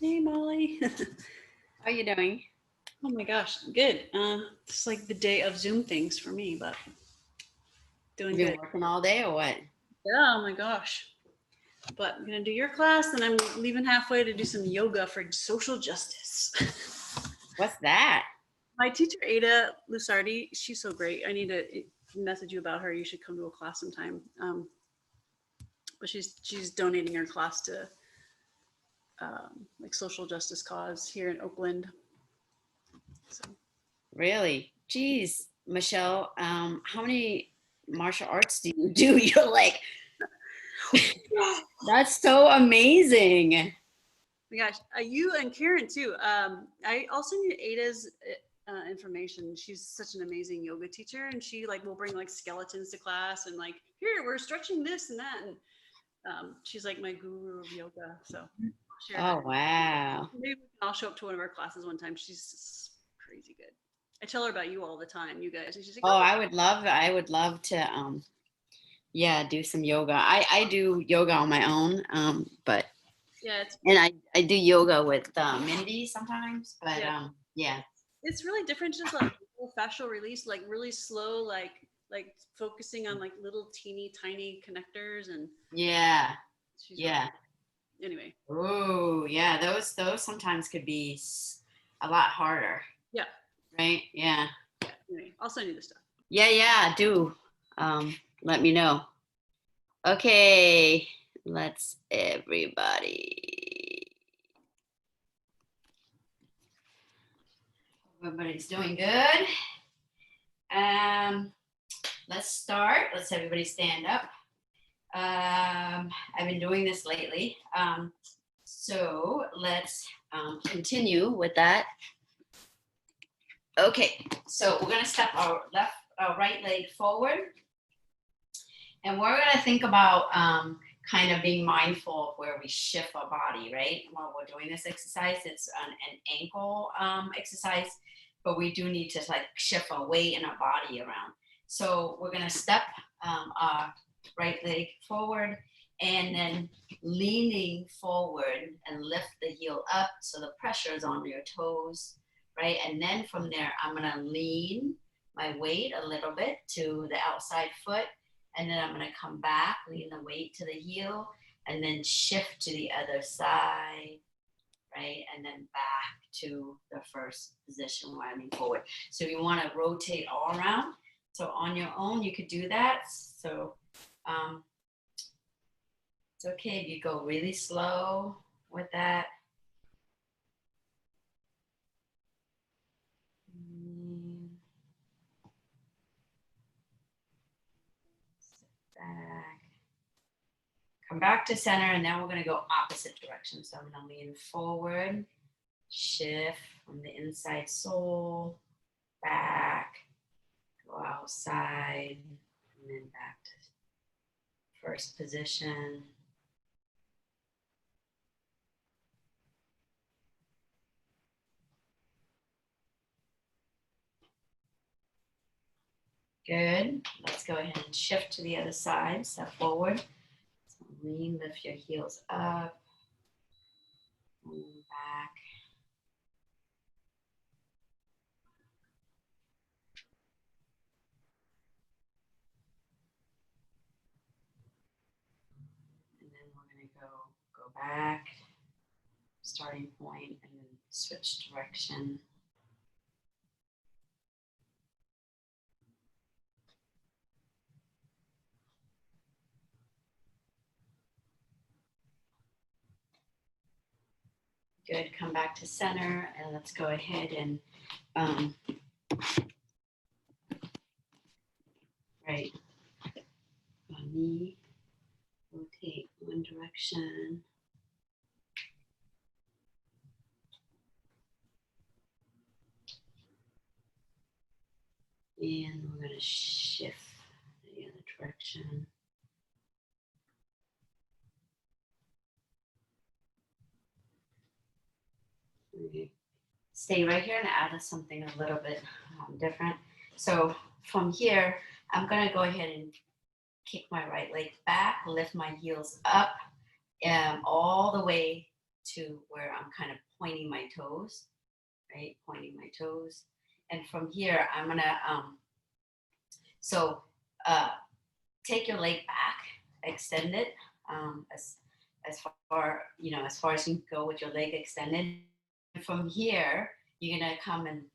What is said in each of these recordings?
Hey, Molly. How are you doing? Oh my gosh, good. It's like the day of Zoom things for me, but doing You good. been working all day or what? Yeah, oh my gosh. But I'm gonna do your class, and I'm leaving halfway to do some yoga for social justice. What's that? My teacher, Ada Lusardi, she's so great. I need to message you about her. You should come to a class sometime. But she's donating her class to like social justice cause here in Oakland. So Really? Geez, Michelle, how many martial arts do you do? You're like, that's so amazing. my gosh, you and Karin too. I also need Ada's information. She's such an amazing yoga teacher, and she like will bring like skeletons to class and like here we're stretching this and that, and she's like my guru of yoga. So I'll share her. Oh, wow. Maybe I'll show up to one of her classes one time. She's crazy good. I tell her about you all the time, you guys, and she's like, Oh, oh, I would love to, yeah, do some yoga. I do yoga on my own, but, yeah, it's and I do yoga with Mindy sometimes, but, yeah, yeah, it's really different. Just like fascial release, like really slow, like focusing on like little teeny tiny connectors, and yeah, she's really yeah. anyway. Oh, yeah, those sometimes could be a lot harder, Yeah, right? Yeah. yeah. Anyway, I'll send you the stuff. Yeah, yeah, do. Let me know. Okay, let's everybody. Everybody's doing good. Let's start. Let's everybody stand up. I've been doing this lately. So let's continue with that. Okay, so we're gonna step our right leg forward, and we're gonna think about kind of being mindful of where we shift our body, right? While we're doing this exercise, it's an ankle exercise, but we do need to like shift our weight and our body around. So we're gonna step our right leg forward, and then leaning forward and lift the heel up so the pressure is on your toes, right? And then from there, I'm gonna lean my weight a little bit to the outside foot, and then I'm gonna come back, lean the weight to the heel, and then shift to the other side, right? And then back to the first position where I lean forward. So you wanna rotate all around. So on your own, you could do that. So it's okay if you go really slow with that. Back. Come back to center, and then we're going to go opposite direction. So I'm going to lean forward, shift from the inside sole, back, go outside, and then back to first position. Good. Let's go ahead and shift to the other side. Step forward. So lean, lift your heels up. Lean back. And then we're going to go back, starting point, and then switch direction. Good, come back to center, and let's go ahead and right, knee, rotate one direction. And we're gonna shift the other direction. Okay. Stay right here and add something a little bit different. So from here, I'm gonna go ahead and kick my right leg back, lift my heels up all the way to where I'm kind of pointing my toes, right? Pointing my toes. And from here, I'm gonna, take your leg back, extend it as far, you know, as far as you can go with your leg extended. And from here, you're gonna come and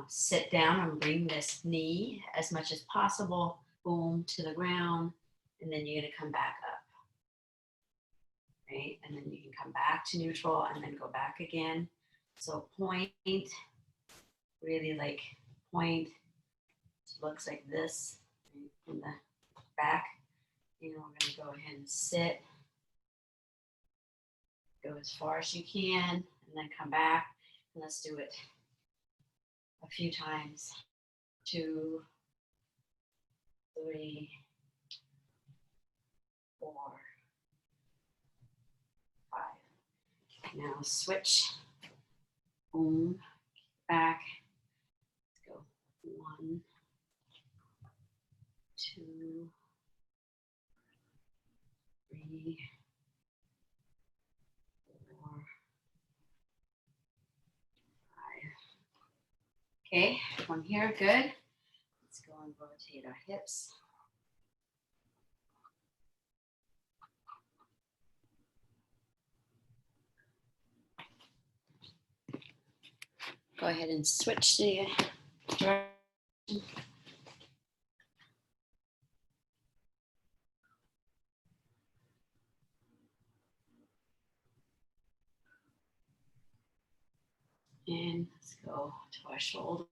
sit down and bring this knee as much as possible, boom, to the ground, and then you're gonna come back up, right? And then you can come back to neutral and then go back again. So point, really like point, looks like this, right, from the back. You know, we're gonna go ahead and sit, go as far as you can, and then come back, and let's do it a few times. 2, 3, 4, 5. Now switch, boom, back. Let's go 1, 2, 3, 4, 5. Okay, from here, good. Let's go and rotate our hips. Go ahead and switch the direction. And let's go to our shoulder.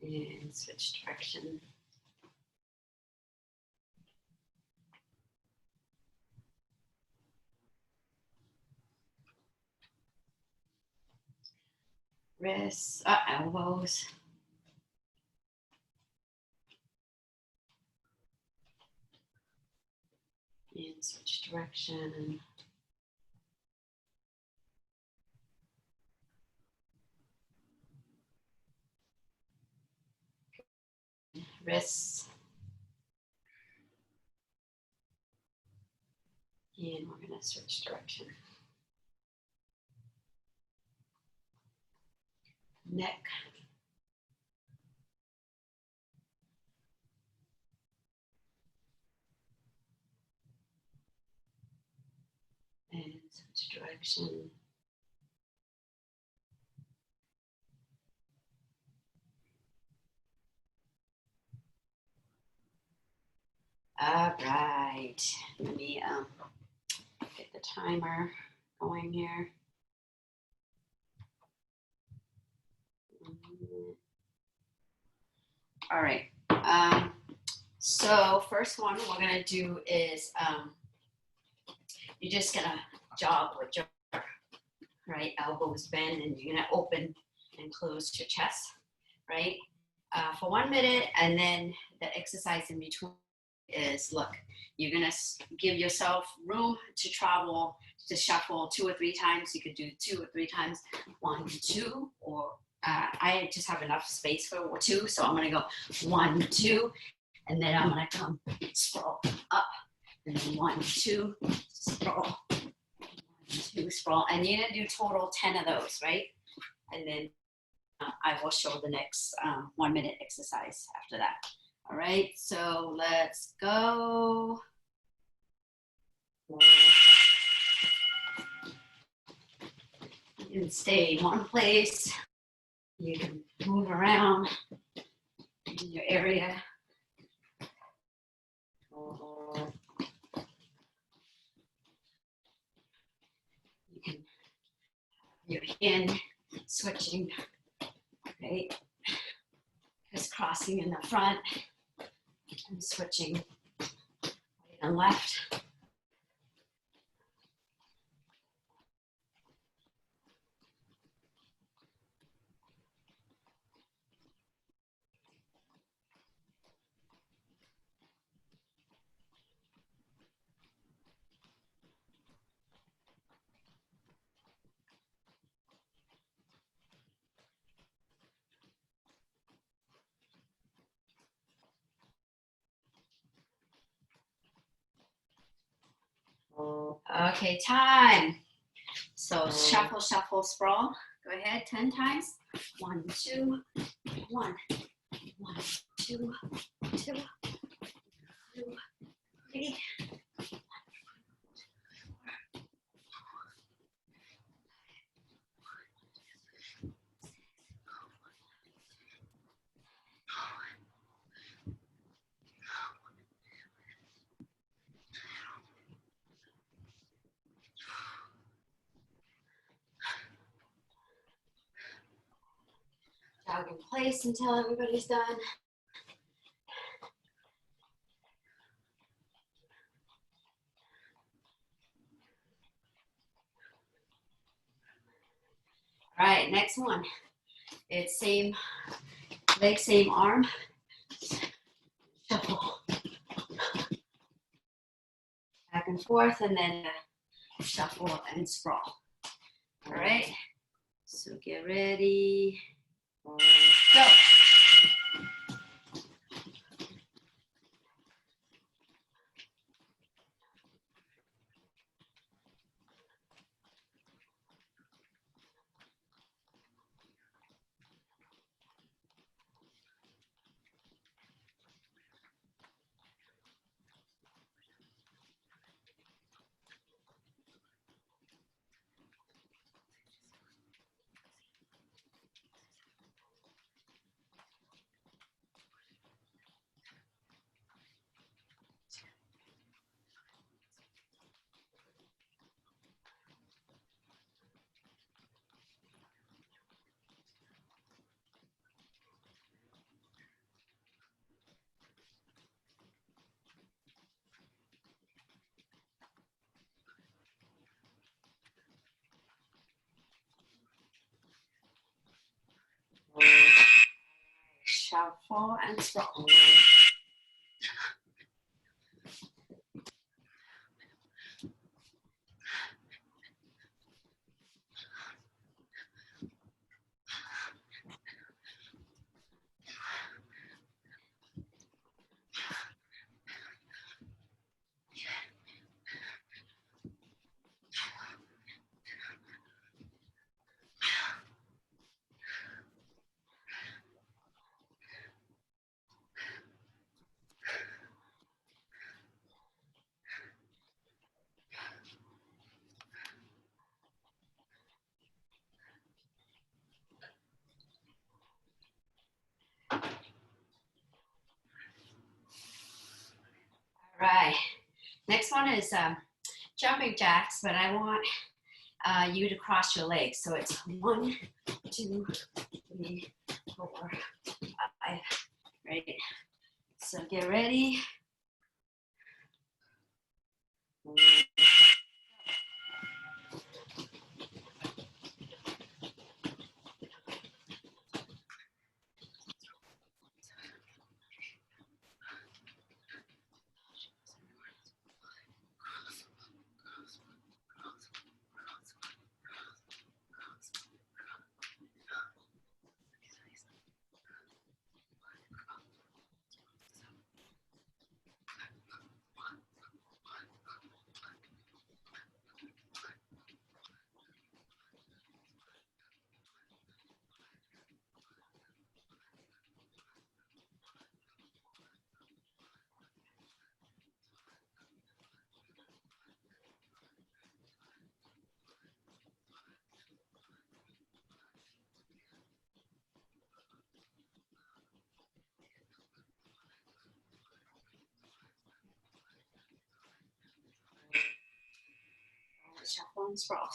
And switch direction. Wrists, elbows. And switch direction. Wrists. And we're going to switch direction. Neck. And switch direction. All right. Let me get the timer going here. All right. So first one we're gonna do is you're just gonna jog with your right elbows bend, and you're gonna open and close your chest, right? For 1 minute, and then the exercise in between is, look, you're gonna give yourself room to travel, to shuffle 2 or 3 times. You could do 2 or 3 times, 1, 2, or I just have enough space for 2, so I'm gonna go 1, 2, and then I'm gonna come sprawl up, and then 1, 2, sprawl, 1, 2, sprawl, and you're gonna do total 10 of those, right? And then I will show the next 1 minute exercise after that. All right, so let's go. You can stay in one place. You can move around in your area. You can, your hand switching, right? Crisscrossing in the front and switching right and left. Okay, time. So shuffle, shuffle, sprawl. Go ahead, 10 times. 1, 2, 1, 1, 2, 2, 3. Jog in place until everybody's done. All right, next one. It's same leg, same arm. Shuffle. Back and forth, and then shuffle and sprawl. All right, so get ready. Go. Shuffle and sprawl. All right, next one is jumping jacks, but I want you to cross your legs. So it's 1, 2, 3, 4, 5. Right. So get ready. Shuffle and sprawl.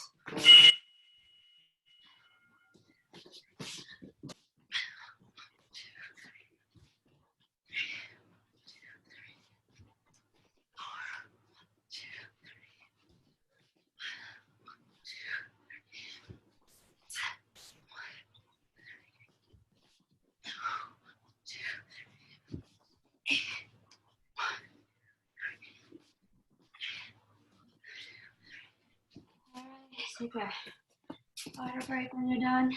Take a water break when you're done.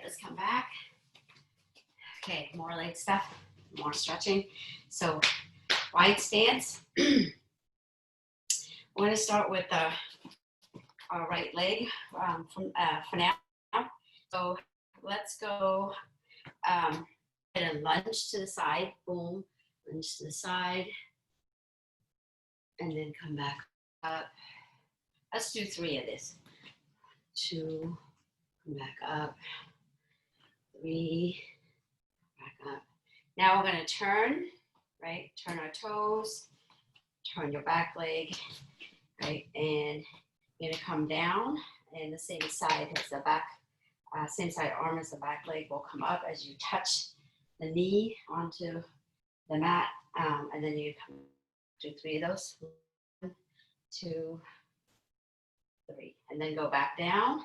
let's come back. Okay, more leg stuff, more stretching. So wide stance. We're going to start with our right leg for now. So let's go and lunge to the side, boom, lunge to the side, and then come back up. Let's do 3 of this. 2, come back up, 3, back up. Now we're going to turn, right? Turn our toes, turn your back leg, right? And you're going to come down, and the same side as the back, same side arm as the back leg will come up as you touch the knee onto the mat, and then you come do 3 of those. 1, 2, 3, and then go back down,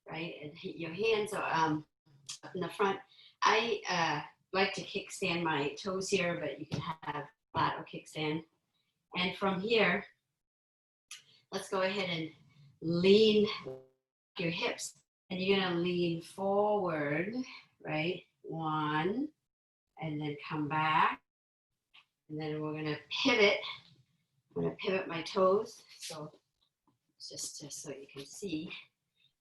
right? And your hands are up in the front. I like to kickstand my toes here, but you can have flat or kickstand. And from here, let's go ahead and lean your hips, and you're gonna lean forward, right? 1, and then come back, and then we're gonna pivot. I'm gonna pivot my toes, so just so you can see,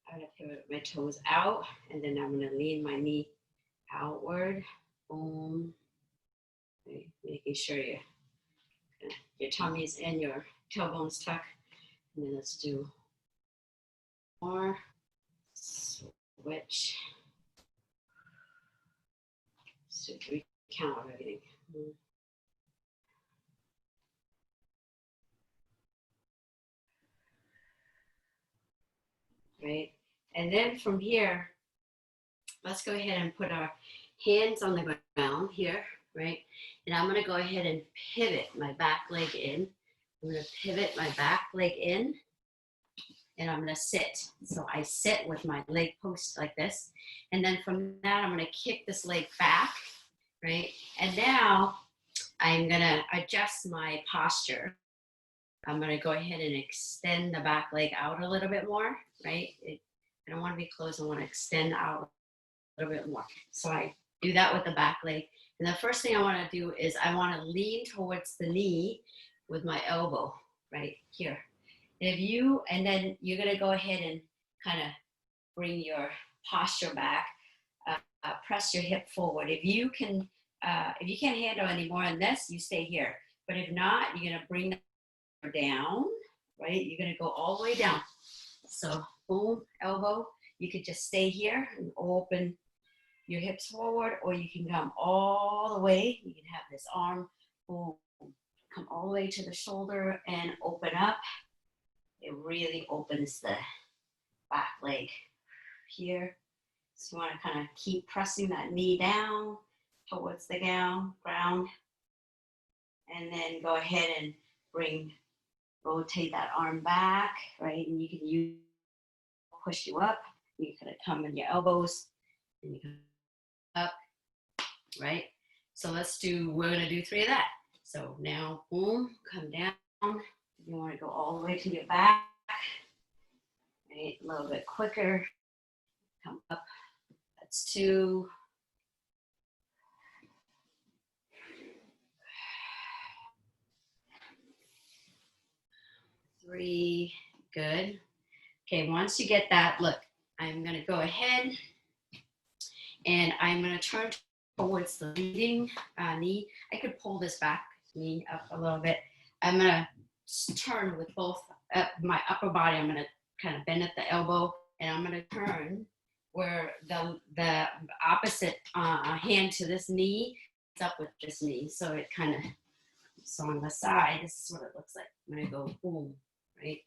I'm gonna pivot my toes out, and then I'm gonna lean my knee outward, boom, okay, making sure your tummy's and your tailbones tuck, and then let's do more, switch, so 3 count of everything. Right, and then from here, let's go ahead and put our hands on the ground here, right? And I'm gonna go ahead and pivot my back leg in. I'm gonna pivot my back leg in, and I'm gonna sit. So I sit with my leg post like this, and then from that, I'm gonna kick this leg back, right? And now I'm gonna adjust my posture. I'm gonna go ahead and extend the back leg out a little bit more, right? I don't wanna be closed, I wanna extend out a little bit more. So I do that with the back leg. And the first thing I wanna do is I wanna lean towards the knee with my elbow, right here. And then you're gonna go ahead and kind of bring your posture back, press your hip forward. If you can't handle any more on this, you stay here. But if not, you're gonna bring the down, right? You're gonna go all the way down. So boom, elbow. You could just stay here and open your hips forward, or you can come all the way. You can have this arm, boom, come all the way to the shoulder and open up. It really opens the back leg here. So you want to kind of keep pressing that knee down towards the ground. And then go ahead and rotate that arm back, right? And you can push you up. You kind of come in your elbows and you come up, right? So we're gonna do 3 of that. So now, boom, come down. You want to go all the way to your back, right? A little bit quicker. Come up. That's 2. 3, good. Okay, once you get that, look, I'm gonna go ahead and I'm gonna turn towards the leading knee. I could pull this back knee up a little bit. I'm gonna turn with both my upper body. I'm gonna kind of bend at the elbow, and I'm gonna turn where the opposite hand to this knee is up with this knee. So it kind of, so on the side, this is what it looks like. I'm gonna go boom, right?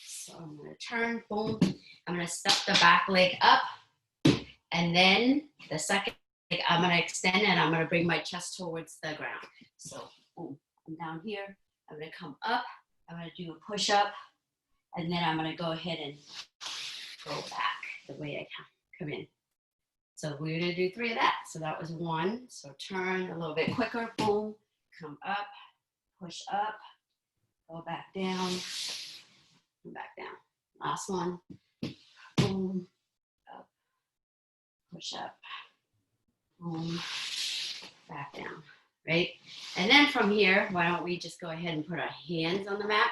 So I'm gonna turn, boom. I'm gonna step the back leg up, and then the second leg, I'm gonna extend, and I'm gonna bring my chest towards the ground. So boom, I'm down here. I'm gonna come up. I'm gonna do a push up, and then I'm gonna go ahead and go back the way I come in. So we're gonna do 3 of that. So that was 1. So turn a little bit quicker, boom, come up, push up, go back down, come back down. Last one, boom, up, push up, boom, back down, right? And then from here, why don't we just go ahead and put our hands on the mat,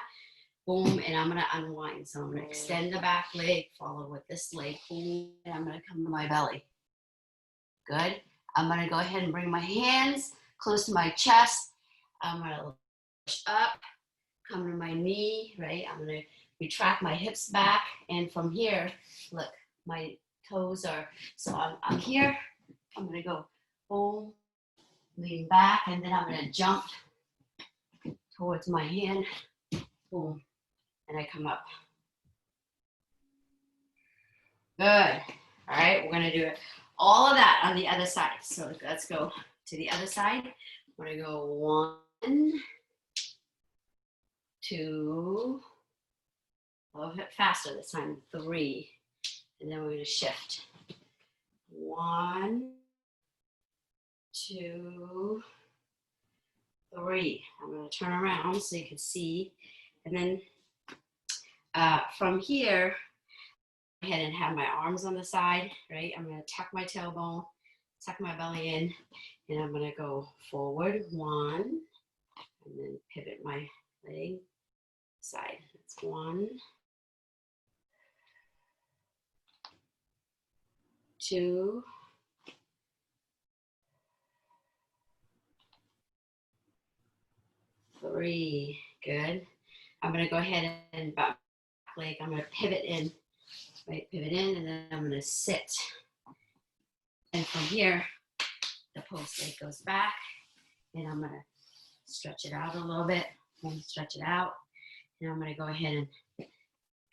boom, and I'm gonna unwind. So I'm gonna extend the back leg, follow with this leg, boom, and I'm gonna come to my belly. Good. I'm gonna go ahead and bring my hands close to my chest. I'm gonna push up, come to my knee, right? I'm gonna retract my hips back, and from here, look, my toes are, so I'm here, I'm gonna go boom, lean back, and then I'm gonna jump towards my hand, boom, and I come up. Good. All right, we're gonna do it. All of that on the other side. So let's go to the other side. We're gonna go 1, 2, a little bit faster this time, 3, and then we're gonna shift. 1, 2, 3. I'm gonna turn around so you can see, and then from here, go ahead and have my arms on the side, right? I'm gonna tuck my tailbone, tuck my belly in, and I'm gonna go forward 1, and then pivot my leg side. That's 1, 2, 3. Good. I'm gonna go ahead and back leg. I'm gonna pivot in, right? Pivot in, and then I'm gonna sit. And from here, the post leg goes back, and I'm gonna stretch it out a little bit, and stretch it out. And I'm gonna go ahead and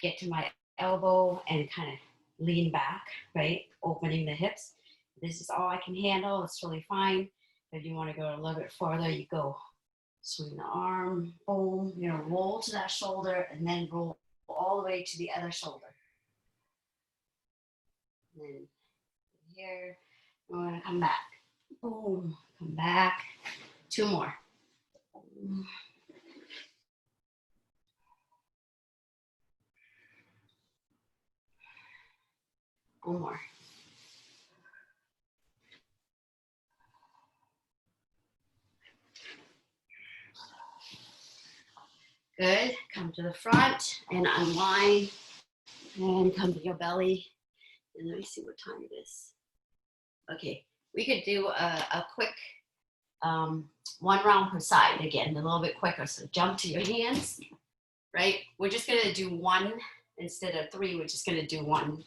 get to my elbow and kind of lean back, right? Opening the hips. This is all I can handle. It's totally fine. If you want to go a little bit farther, you go. Swing the arm, boom, you know, roll to that shoulder and then roll all the way to the other shoulder. And then here, we're going to come back. Boom, come back. 2 more. One more. Good. Come to the front and unwind. And come to your belly. And let me see what time it is. Okay, we could do a quick 1 round per side again, a little bit quicker. So jump to your hands, right? We're just gonna do 1 instead of 3. We're just gonna do 1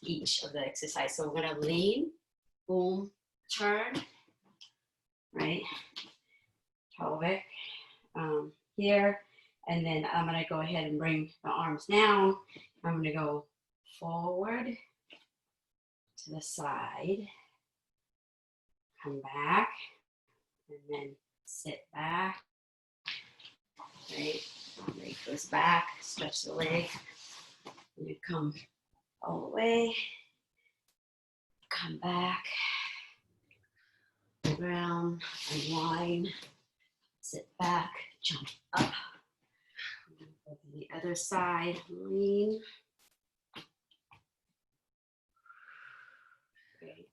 each of the exercise. So we're gonna lean, boom, turn, right? Pelvic here. And then I'm gonna go ahead and bring the arms down. I'm gonna go forward to the side, come back, and then sit back, right? Leg goes back, stretch the leg, and you come all the way, come back, the ground, unwind, sit back, jump up, go to the other side, lean, great,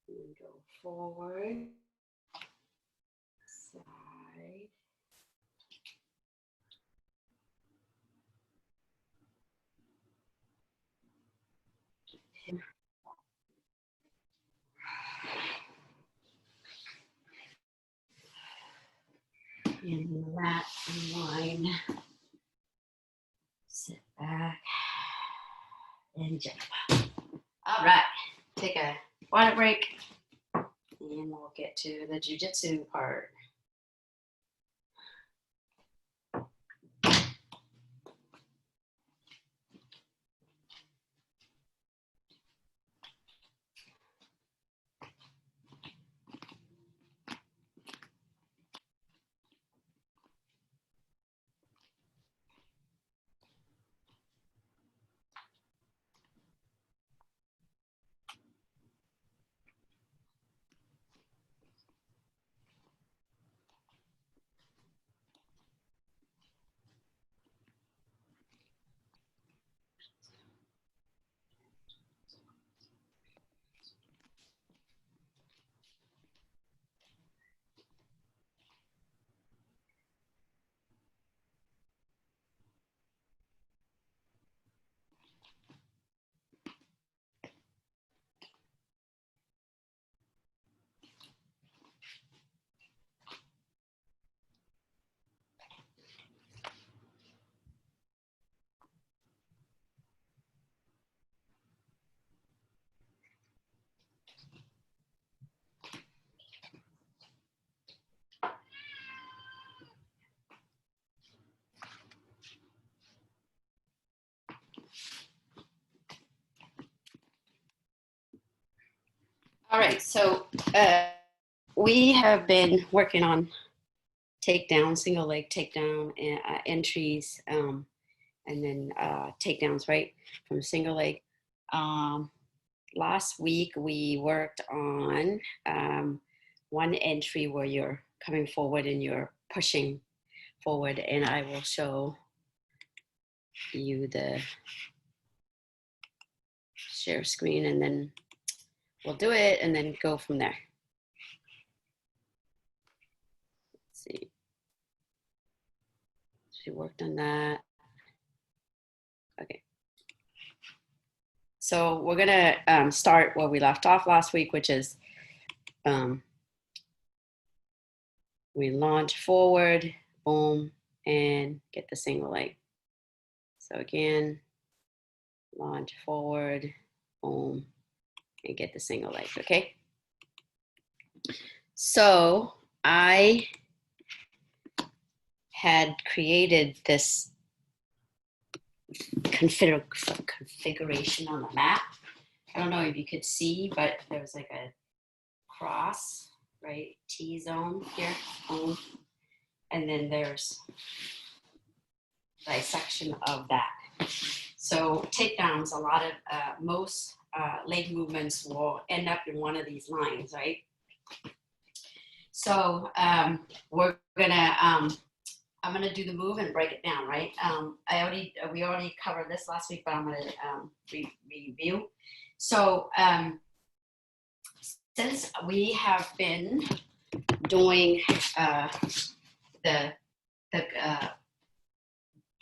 and go forward, side, and that, unwind, sit back, and jump. All right, take a water break, and we'll get to the jiu-jitsu part. All right, so we have been working on takedown, single leg takedown, entries, and then takedowns, right, from single leg. Last week we worked on one entry where you're coming forward and you're pushing forward, and I will show you the share screen, and then we'll do it and then go from there. Let's see. She worked on that. Okay. So we're gonna start where we left off last week, which is we launch forward, boom, and get the single leg. So again, launch forward, boom, and get the single leg, okay? So I had created this configuration on the map. I don't know if you could see, but there was like a cross, right? T-zone here, boom. And then there's dissection of that. So takedowns, a lot of, most leg movements will end up in one of these lines, right? So we're gonna, I'm gonna do the move and break it down, right? We already covered this last week, but I'm gonna review. So since we have been doing the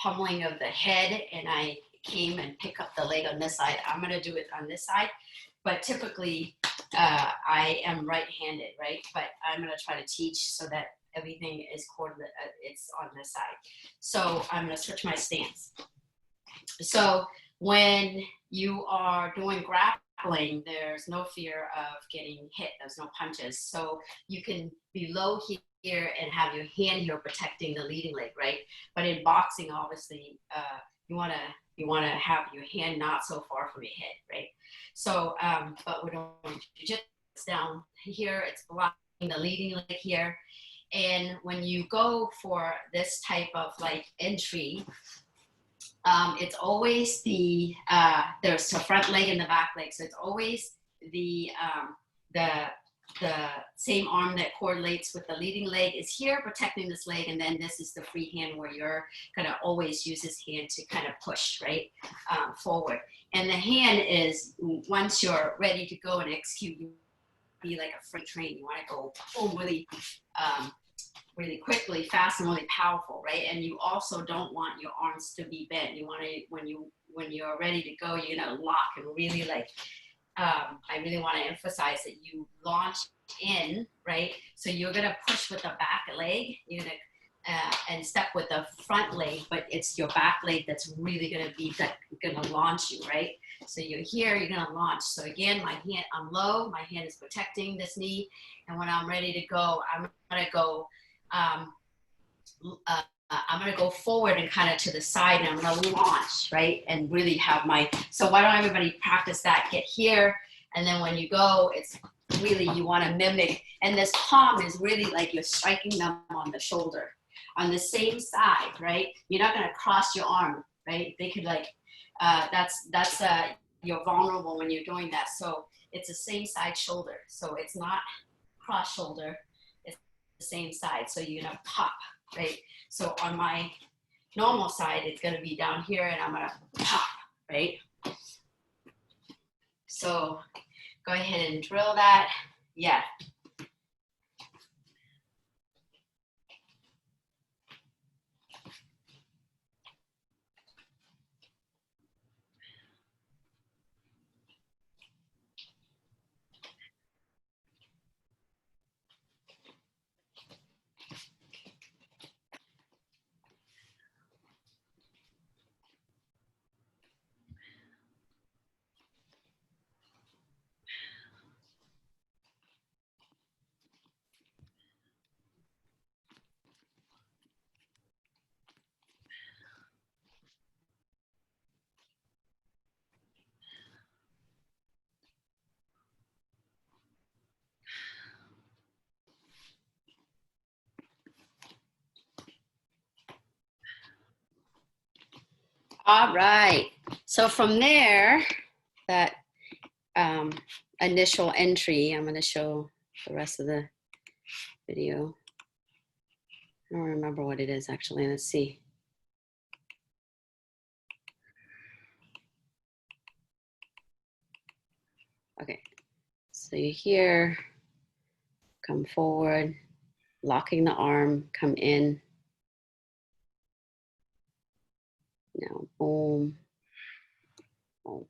pummeling of the head, and I came and pick up the leg on this side, I'm gonna do it on this side, but typically I am right-handed, right? But I'm gonna try to teach so that everything is it's on this side. So I'm gonna switch my stance. So when you are doing grappling, there's no fear of getting hit. There's no punches. So you can be low here and have your hand here protecting the leading leg, right? But in boxing, obviously, you wanna have your hand not so far from your head, right? So, but we're doing jiu-jitsu down here. It's blocking the leading leg here. And when you go for this type of like entry, it's always there's the front leg and the back leg. So it's always the same arm that correlates with the leading leg is here protecting this leg. And then this is the free hand where you're gonna always use this hand to kind of push, right, forward. And the hand is, once you're ready to go and execute, you be like a freight train. You wanna go boom, really quickly, fast, and really powerful, right? And you also don't want your arms to be bent. You want to, when you're ready to go, you're gonna lock and really like, I really want to emphasize that you launch in, right? So you're gonna push with the back leg, you're gonna, and step with the front leg, but it's your back leg that's really gonna launch you, right? So you're here, you're gonna launch. So again, my hand, I'm low, my hand is protecting this knee, and when I'm ready to go, I'm gonna go. I'm gonna go forward and kind of to the side, and I'm gonna launch, right? And really have so why don't everybody practice that? Get here, and then when you go, it's really, you wanna mimic, and this palm is really like you're striking them on the shoulder, on the same side, right? You're not gonna cross your arm, right? They could like, you're vulnerable when you're doing that. So it's the same side shoulder. So it's not cross shoulder, the same side. So you're gonna pop, right? So on my normal side, it's gonna be down here, and I'm gonna pop, right? So go ahead and drill that. Yeah. All right. So from there, that initial entry, I'm going to show the rest of the video. I don't remember what it is actually. Let's see. Okay. So you here, come forward, locking the arm, come in. Now, boom, boom,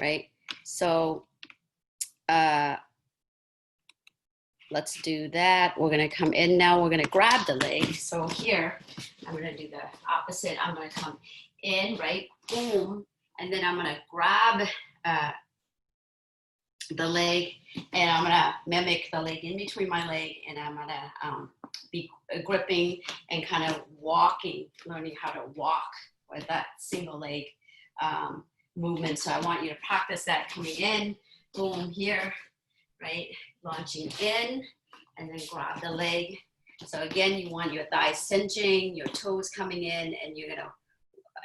right? So let's do that. We're gonna come in now, we're gonna grab the leg. So here, I'm gonna do the opposite. I'm gonna come in, right, boom, and then I'm gonna grab the leg, and I'm gonna mimic the leg in between my leg, and I'm gonna be gripping and kind of walking, learning how to walk with that single leg movement. So I want you to practice that coming in, boom, here, right? Launching in, and then grab the leg. So again, you want your thighs cinching, your toes coming in, and you're gonna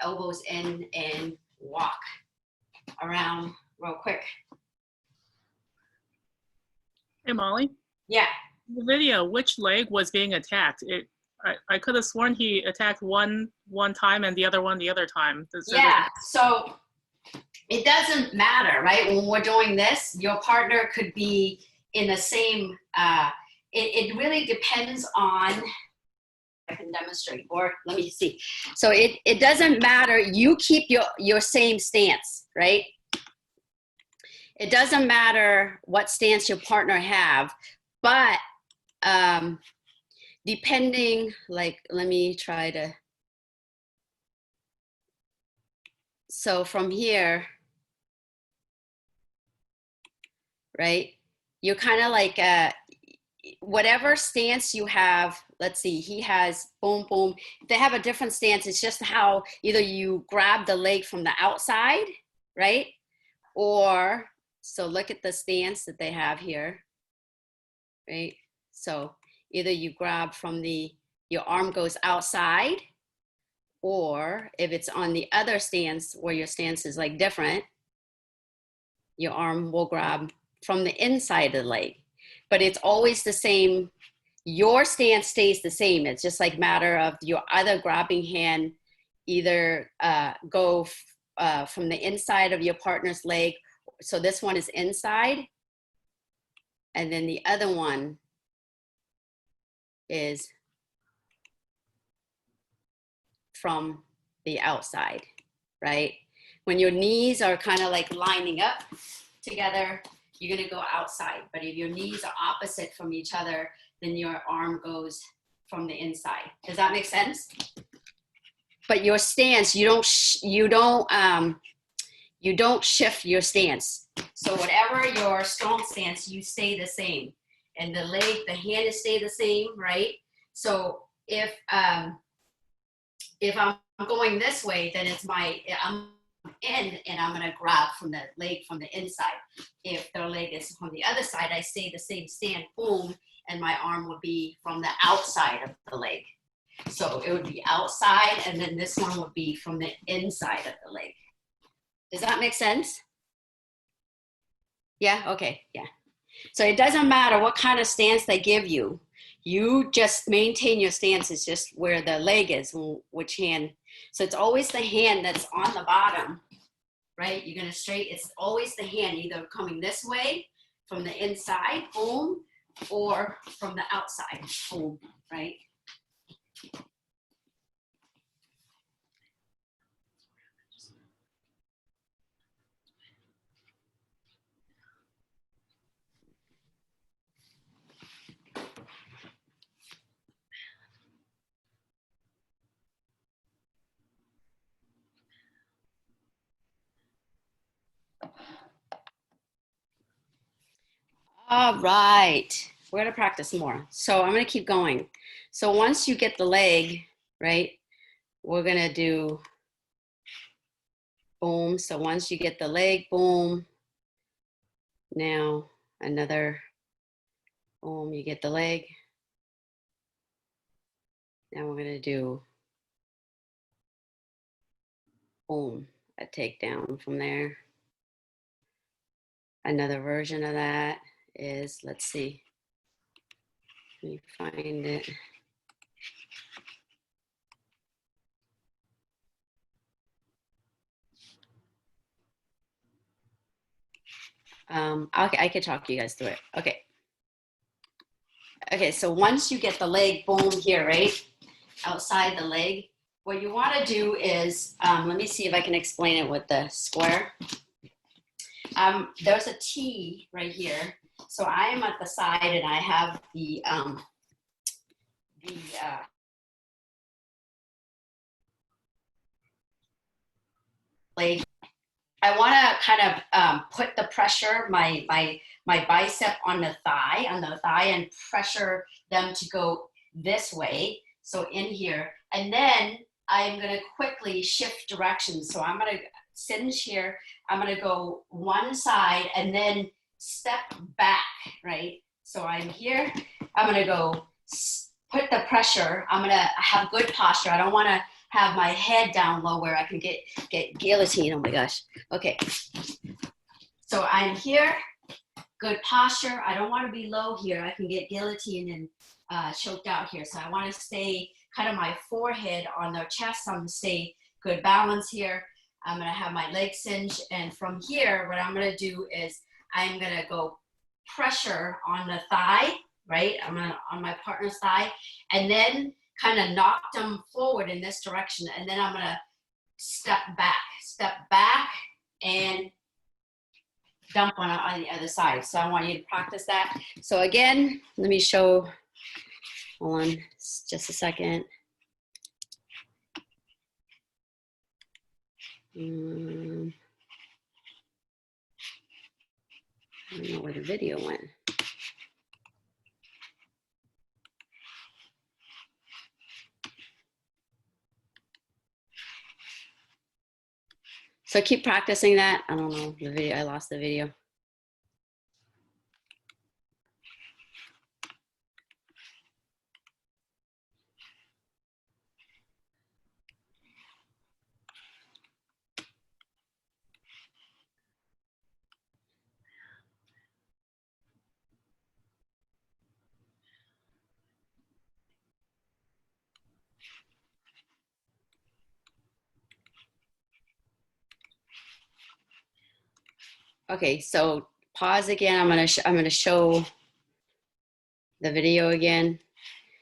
elbows in and walk around real quick. Hey, Molly, Yeah. the video, which leg was being attacked? I could have sworn he attacked one time and the other one the other time. Yeah, so it doesn't matter, right? When we're doing this, your partner could be in the same, it really depends on, I can demonstrate, or let me see. So it doesn't matter, you keep your same stance, right? It doesn't matter what stance your partner have, but depending, like, let me try to, so from here, right? You're kind of like, whatever stance you have, let's see, he has boom, boom. If they have a different stance, it's just how either you grab the leg from the outside, right? Or, so look at the stance that they have here, right? So either you grab from your arm goes outside, or if it's on the other stance where your stance is like different, your arm will grab from the inside of the leg. But it's always the same, your stance stays the same. It's just like matter of your other grabbing hand either go from the inside of your partner's leg. So this one is inside, and then the other one is from the outside, right? When your knees are kind of like lining up together, you're gonna go outside. But if your knees are opposite from each other, then your arm goes from the inside. Does that make sense? But your stance, you don't shift your stance. So whatever your strong stance, you stay the same. And the leg, the hand is stay the same, right? So if I'm going this way, then I'm in, and I'm gonna grab from the leg from the inside. If their leg is from the other side, I stay the same stand, boom, and my arm would be from the outside of the leg. So it would be outside, and then this one would be from the inside of the leg. Does that make sense? Yeah, okay, yeah. So it doesn't matter what kind of stance they give you. You just maintain your stance. It's just where the leg is, which hand. So it's always the hand that's on the bottom, right? You're gonna it's always the hand either coming this way from the inside, boom, or from the outside, boom, right? All right, we're gonna practice more. So I'm gonna keep going. So once you get the leg, right, we're gonna do boom. So once you get the leg, boom. Now another boom, you get the leg. Now we're gonna do boom, a takedown from there. Another version of that is, let's see, let me find it. Okay, I could talk you guys through it. Okay. Okay, so once you get the leg boom here, right? Outside the leg, what you want to do is, let me see if I can explain it with the square. There's a T right here. So I am at the side and I have the leg. I want to kind of put the pressure, my bicep on the thigh, and pressure them to go this way. So in here, and then I'm going to quickly shift directions. So I'm going to cinch here. I'm going to go one side and then step back, right? So I'm here. I'm going to go put the pressure. I'm going to have good posture. I don't want to have my head down low where I can get guillotine. Oh my gosh. Okay. So I'm here, good posture. I don't want to be low here. I can get guillotine and choked out here. So I want to stay kind of my forehead on the chest. I'm going to stay good balance here. I'm going to have my leg cinch. And from here, what I'm going to do is I'm going to go pressure on the thigh, right? I'm going to on my partner's thigh, and then kind of knock them forward in this direction. And then I'm going to step back and dump on the other side. So I want you to practice that. So again, let me show, hold on just a second. I don't know where the video went. So keep practicing that. I don't know the video, I lost the video. Okay, so pause again. I'm gonna show the video again.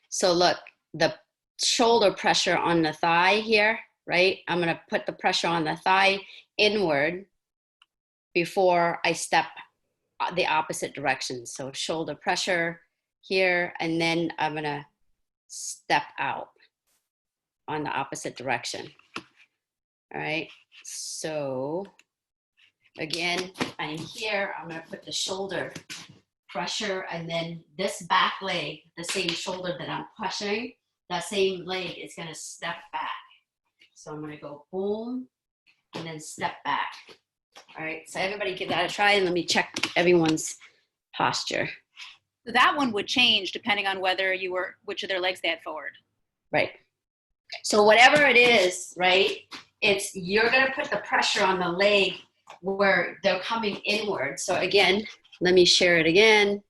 So look, the shoulder pressure on the thigh here, right? I'm gonna put the pressure on the thigh inward before I step the opposite direction. So shoulder pressure here, and then I'm gonna step out on the opposite direction. All right, so again, I'm here, I'm gonna put the shoulder pressure, and then this back leg, the same shoulder that I'm pushing, that same leg is gonna step back. So I'm gonna go boom, and then step back. All right, so everybody give that a try, and let me check everyone's posture. That one would change depending on whether you were, which of their legs they had forward. Right. So whatever it is, right, it's, you're gonna put the pressure on the leg where they're coming inward. So again, let me share it again.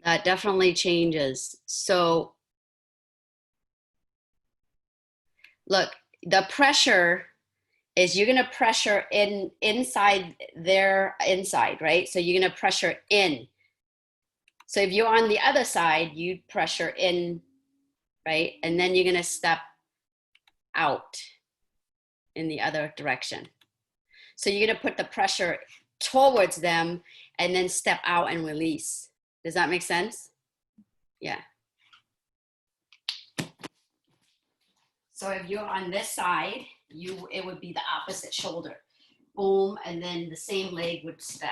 That definitely changes. So look, the pressure is, you're gonna pressure inside their inside, right? So you're gonna pressure in. So if you're on the other side, you pressure in, right? And then you're gonna step out in the other direction. So you're gonna put the pressure towards them and then step out and release. Does that make sense? Yeah. So if you're on this side, it would be the opposite shoulder. Boom, and then the same leg would step.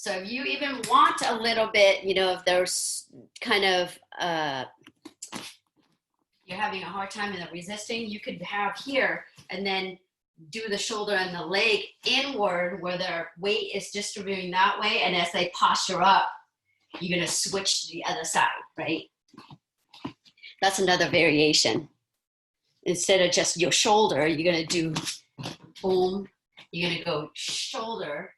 So if you even want a little bit, you know, if there's kind of, you're having a hard time and resisting, you could have here and then do the shoulder and the leg inward where their weight is distributing that way. And as they posture up, you're going to switch to the other side, right? That's another variation. Instead of just your shoulder, you're going to do boom. You're going to go shoulder.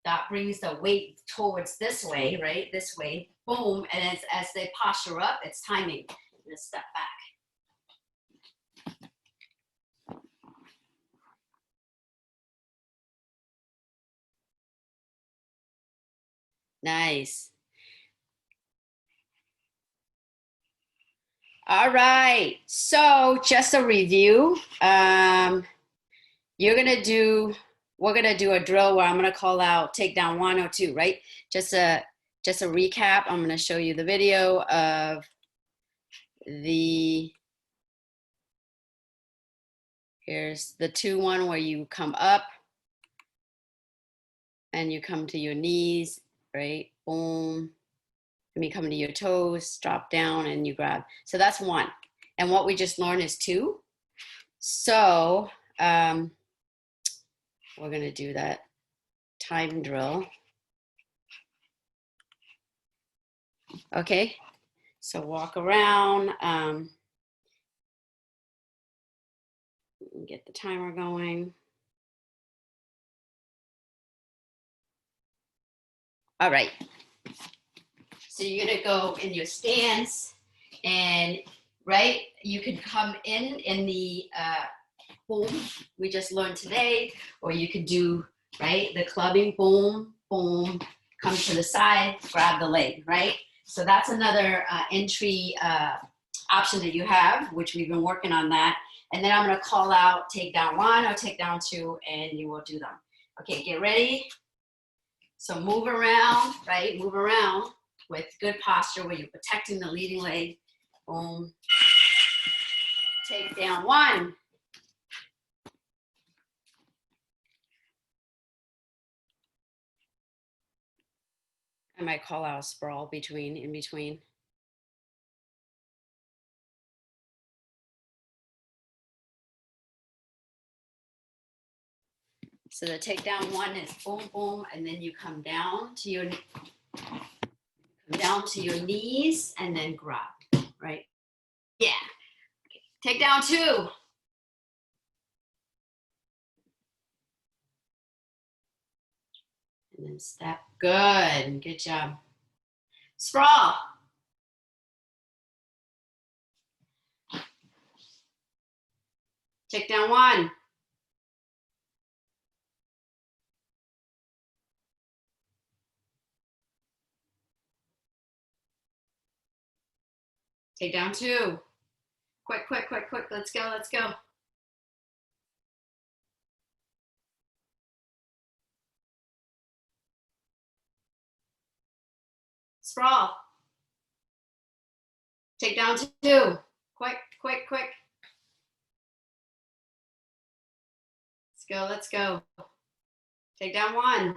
That brings the weight towards this way, right? This way, boom. And as they posture up, it's timing. You're going to step back. Nice. All right, so just a review. We're gonna do a drill where I'm gonna call out takedown 1 or 2, right? Just a recap. I'm gonna show you the video of here's the 2-1 where you come up and you come to your knees, right? Boom. And you come to your toes, drop down, and you grab. So that's 1. And what we just learned is 2. So we're going to do that time drill. Okay, so walk around. Get the timer going. All right. So you're gonna go in your stance and right, you could come in the boom we just learned today, or you could do, right, the clubbing, boom, boom, come to the side, grab the leg, right? So that's another entry option that you have, which we've been working on that. And then I'm gonna call out takedown 1 or takedown 2, and you will do them. Okay, get ready. So move around, right, move around with good posture where you're protecting the leading leg. Boom. Take down 1. I might call out a sprawl in between. So the takedown 1 is boom, boom, and then you come down to your knees and then grab, right? Yeah. Okay. Take down 2. And then step. Good. Good job. Sprawl. Take down 1. Take down 2. Quick, quick, quick, quick. Let's go, let's go. Sprawl. Take down 2. Quick, quick, quick. Let's go, let's go. Take down 1.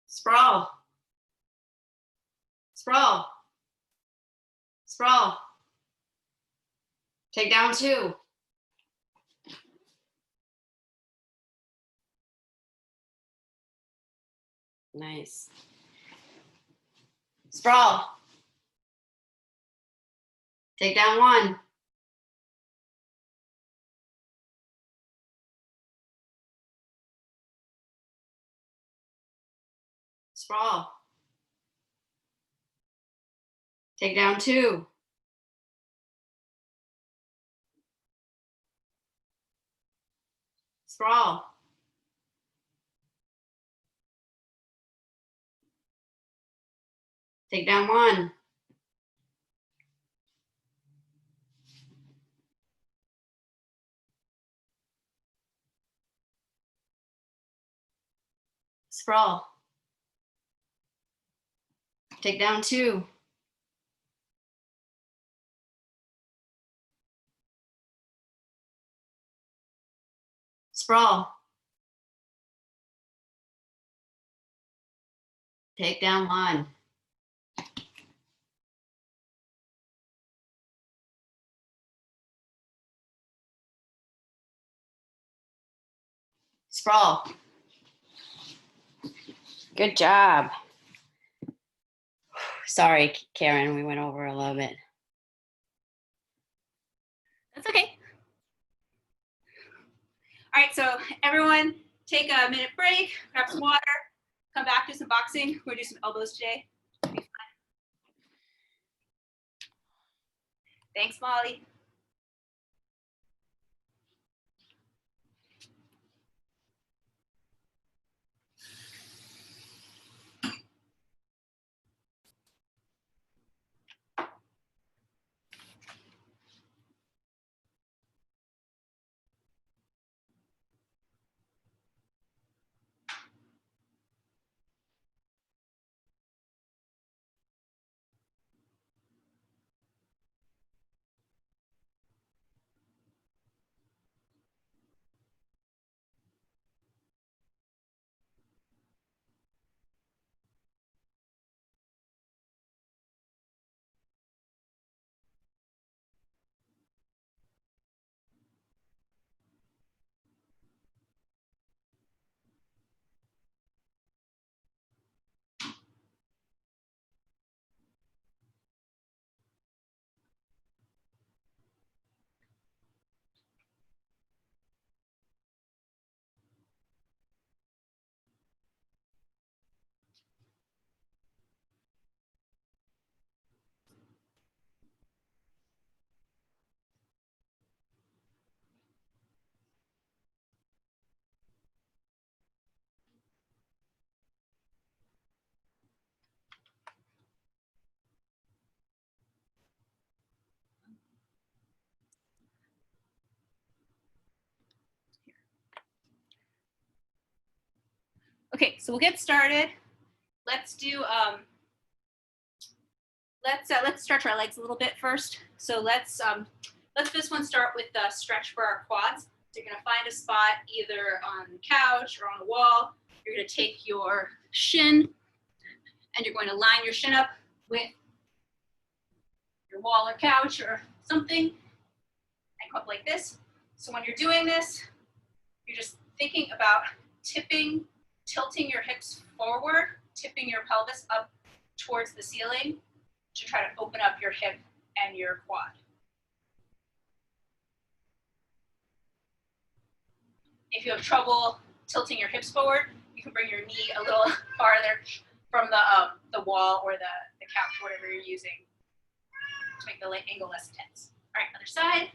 Sprawl. Sprawl. Sprawl. Take down 2. Nice. Sprawl. Take down 1. Sprawl. Take down 2. Sprawl. Take down 1. Sprawl. Take down 2. Sprawl. Take down one. Sprawl. Good job. Sorry, Karen, we went over a little bit. That's okay. All right, so everyone take a minute break, grab some water, come back, do some boxing. We're gonna do some elbows today. It'll be fun. Thanks, Molly. Okay, so we'll get started. Let's do let's stretch our legs a little bit first. So let's this one start with the stretch for our quads. So you're gonna find a spot either on the couch or on the wall. You're gonna take your shin and you're going to line your shin up with your wall or couch or something and come up like this. So when you're doing this, you're just thinking about tilting your hips forward, tipping your pelvis up towards the ceiling to try to open up your hip and your quad. If you have trouble tilting your hips forward, you can bring your knee a little farther from the wall or the couch, whatever you're using to make the leg angle less tense. All right, other side.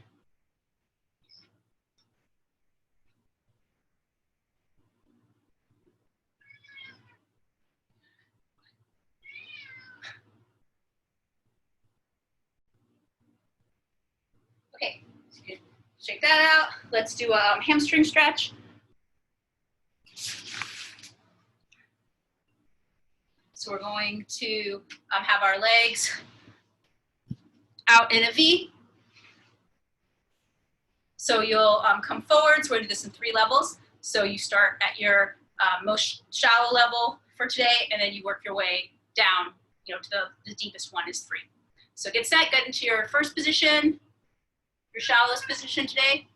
Okay, so you can shake that out. Let's do a hamstring stretch. So we're going to have our legs out in a V. So you'll come forward. So we're gonna do this in 3 levels. So you start at your most shallow level for today, and then you work your way down, to the deepest one is 3. So get set, get into your first position, your shallowest position today.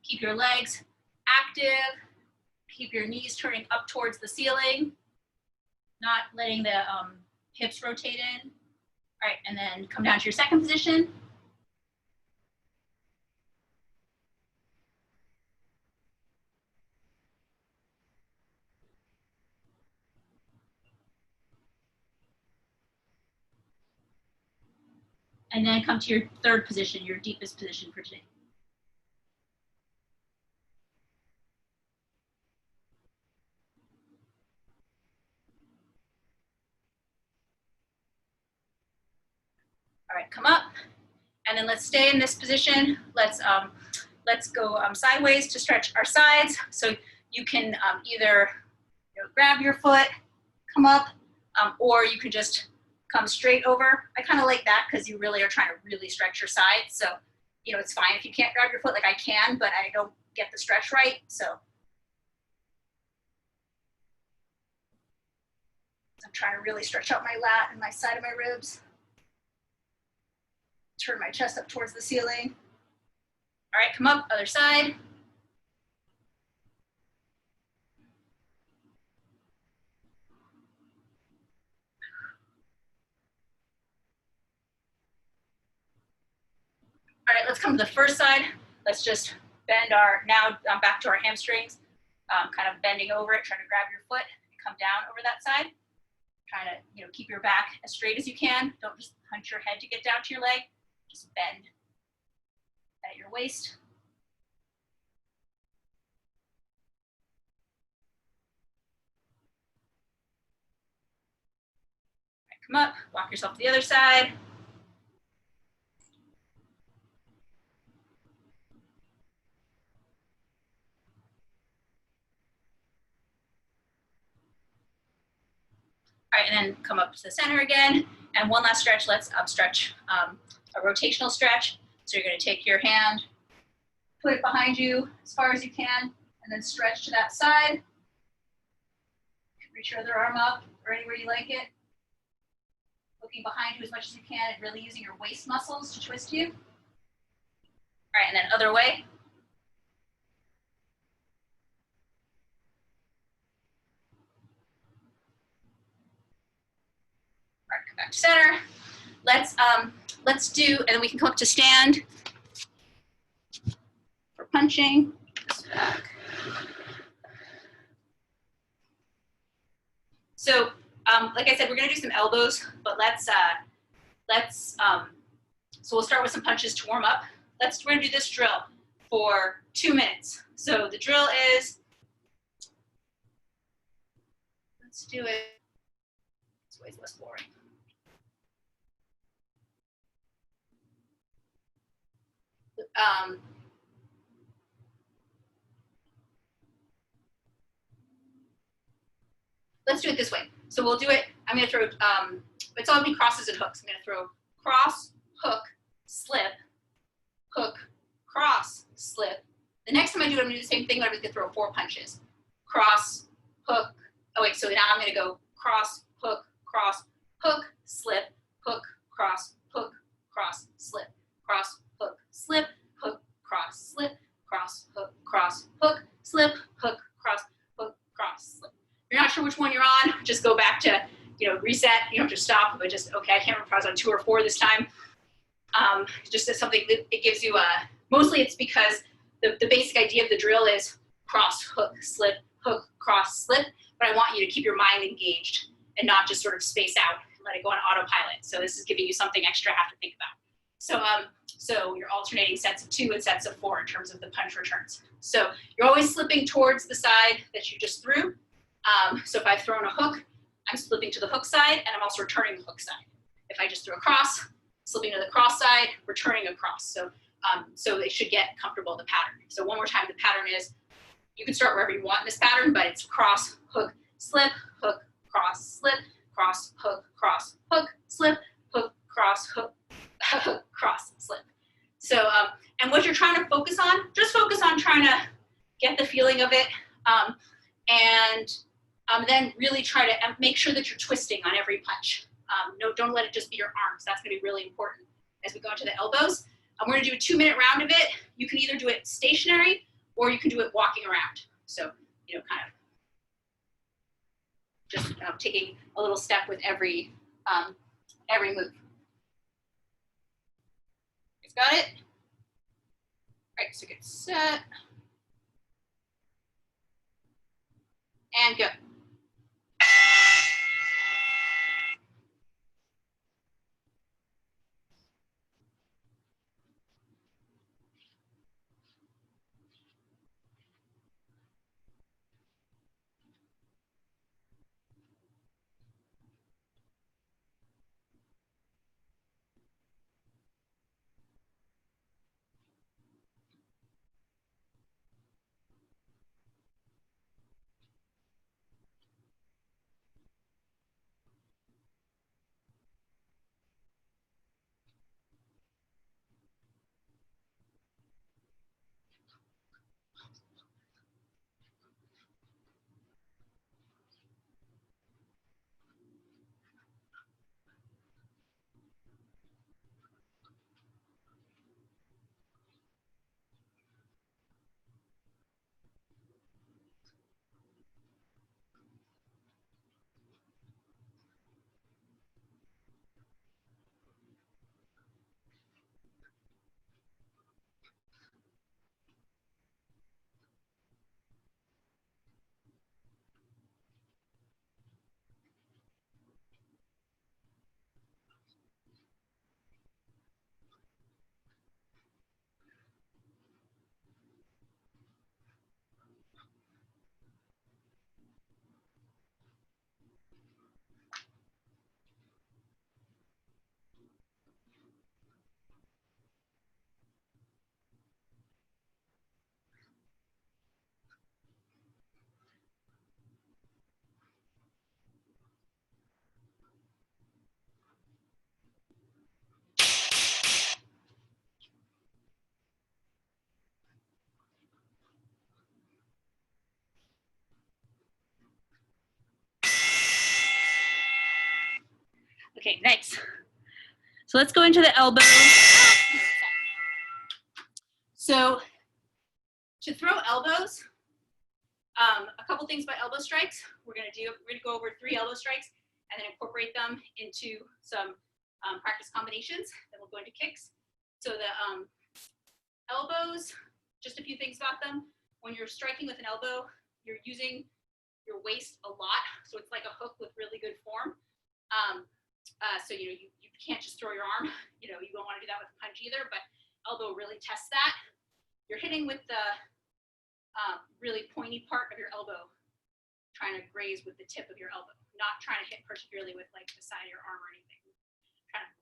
Keep your legs active. Keep your knees turning up towards the ceiling, not letting the hips rotate in. All right, and then come down to your second position. And then come to your third position, your deepest position for today. All right, come up, and then let's stay in this position. Let's go sideways to stretch our sides. So you can either grab your foot, come up, or you can just come straight over. I kind of like that because you really are trying to really stretch your side. So, you know, it's fine if you can't grab your foot, like I can, but I don't get the stretch right. So I'm trying to really stretch out my lat and my side of my ribs. Turn my chest up towards the ceiling. All right, come up, other side. All right, let's come to the first side. Let's just bend now back to our hamstrings, kind of bending over it, trying to grab your foot and come down over that side. Trying to, you know, keep your back as straight as you can. Don't just hunch your head to get down to your leg. Just bend at your waist. All right, come up, walk yourself to the other side. All right, and then come up to the center again. And one last stretch, let's stretch a rotational stretch. So you're gonna take your hand, put it behind you as far as you can, and then stretch to that side. Reach your other arm up or anywhere you like it. Looking behind you as much as you can and really using your waist muscles to twist you. All right, and then other way. All right, come back to center. Let's do, and then we can come up to stand for punching. This back. So, like I said, we're gonna do some elbows, but so we'll start with some punches to warm up. We're gonna do this drill for 2 minutes. So the drill is, let's do it, this way's less boring. Let's do it this way. So we'll do it, I'm gonna throw, it's all gonna be crosses and hooks. I'm gonna throw cross, hook, slip, hook, cross, slip. The next time I do it, I'm gonna do the same thing, but I'm just gonna throw 4 punches. Cross, hook, oh wait, so now I'm gonna go cross, hook, slip, hook, cross, slip, cross, hook, slip, hook, cross, slip, cross, hook, slip, hook, cross, slip. If you're not sure which one you're on, just go back to, you know, reset. You don't have to stop, but just, okay, I can't remember if I was on 2 or 4 this time. Just as something that it gives you mostly it's because the basic idea of the drill is cross, hook, cross, slip, but I want you to keep your mind engaged and not just sort of space out and let it go on autopilot. So this is giving you something extra to have to think about. So you're alternating sets of 2 and sets of 4 in terms of the punch returns. So you're always slipping towards the side that you just threw. So if I've thrown a hook, I'm slipping to the hook side and I'm also returning the hook side. If I just threw a cross, slipping to the cross side, returning across. So they should get comfortable with the pattern. So one more time, the pattern is, you can start wherever you want in this pattern, but it's cross, hook, slip, hook, cross, slip, cross, hook, slip, hook, cross, hook, cross, slip. So, and what you're trying to focus on, just focus on trying to get the feeling of it, and then really try to make sure that you're twisting on every punch. No, don't let it just be your arms. That's gonna be really important as we go into the elbows. We're gonna do a 2-minute round of it. You can either do it stationary or you can do it walking around. So, you know, kind of just taking a little step with every move. Guys got it? All right, so get set. And go. Okay, nice. So let's go into the elbow. So to throw elbows, a couple things about elbow strikes. We're gonna go over 3 elbow strikes and then incorporate them into some practice combinations. Then we'll go into kicks. So the elbows, just a few things about them. When you're striking with an elbow, you're using your waist a lot. So it's like a hook with really good form. So you can't just throw your arm. You don't want to do that with a punch either, but elbow really tests that. You're hitting with the really pointy part of your elbow, trying to graze with the tip of your elbow, not trying to hit particularly with like the side of your arm or anything. Trying to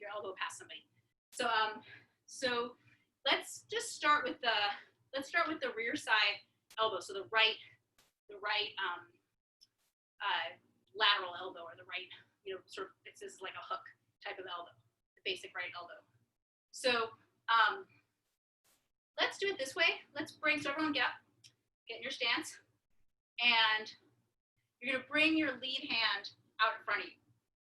your elbow past somebody. So so let's just start with the rear side elbow. So the right lateral elbow, or the right, sort of, this is like a hook type of elbow, the basic right elbow. So let's do it this way. Let's bring, so everyone get in your stance, and you're gonna bring your lead hand out in front of you.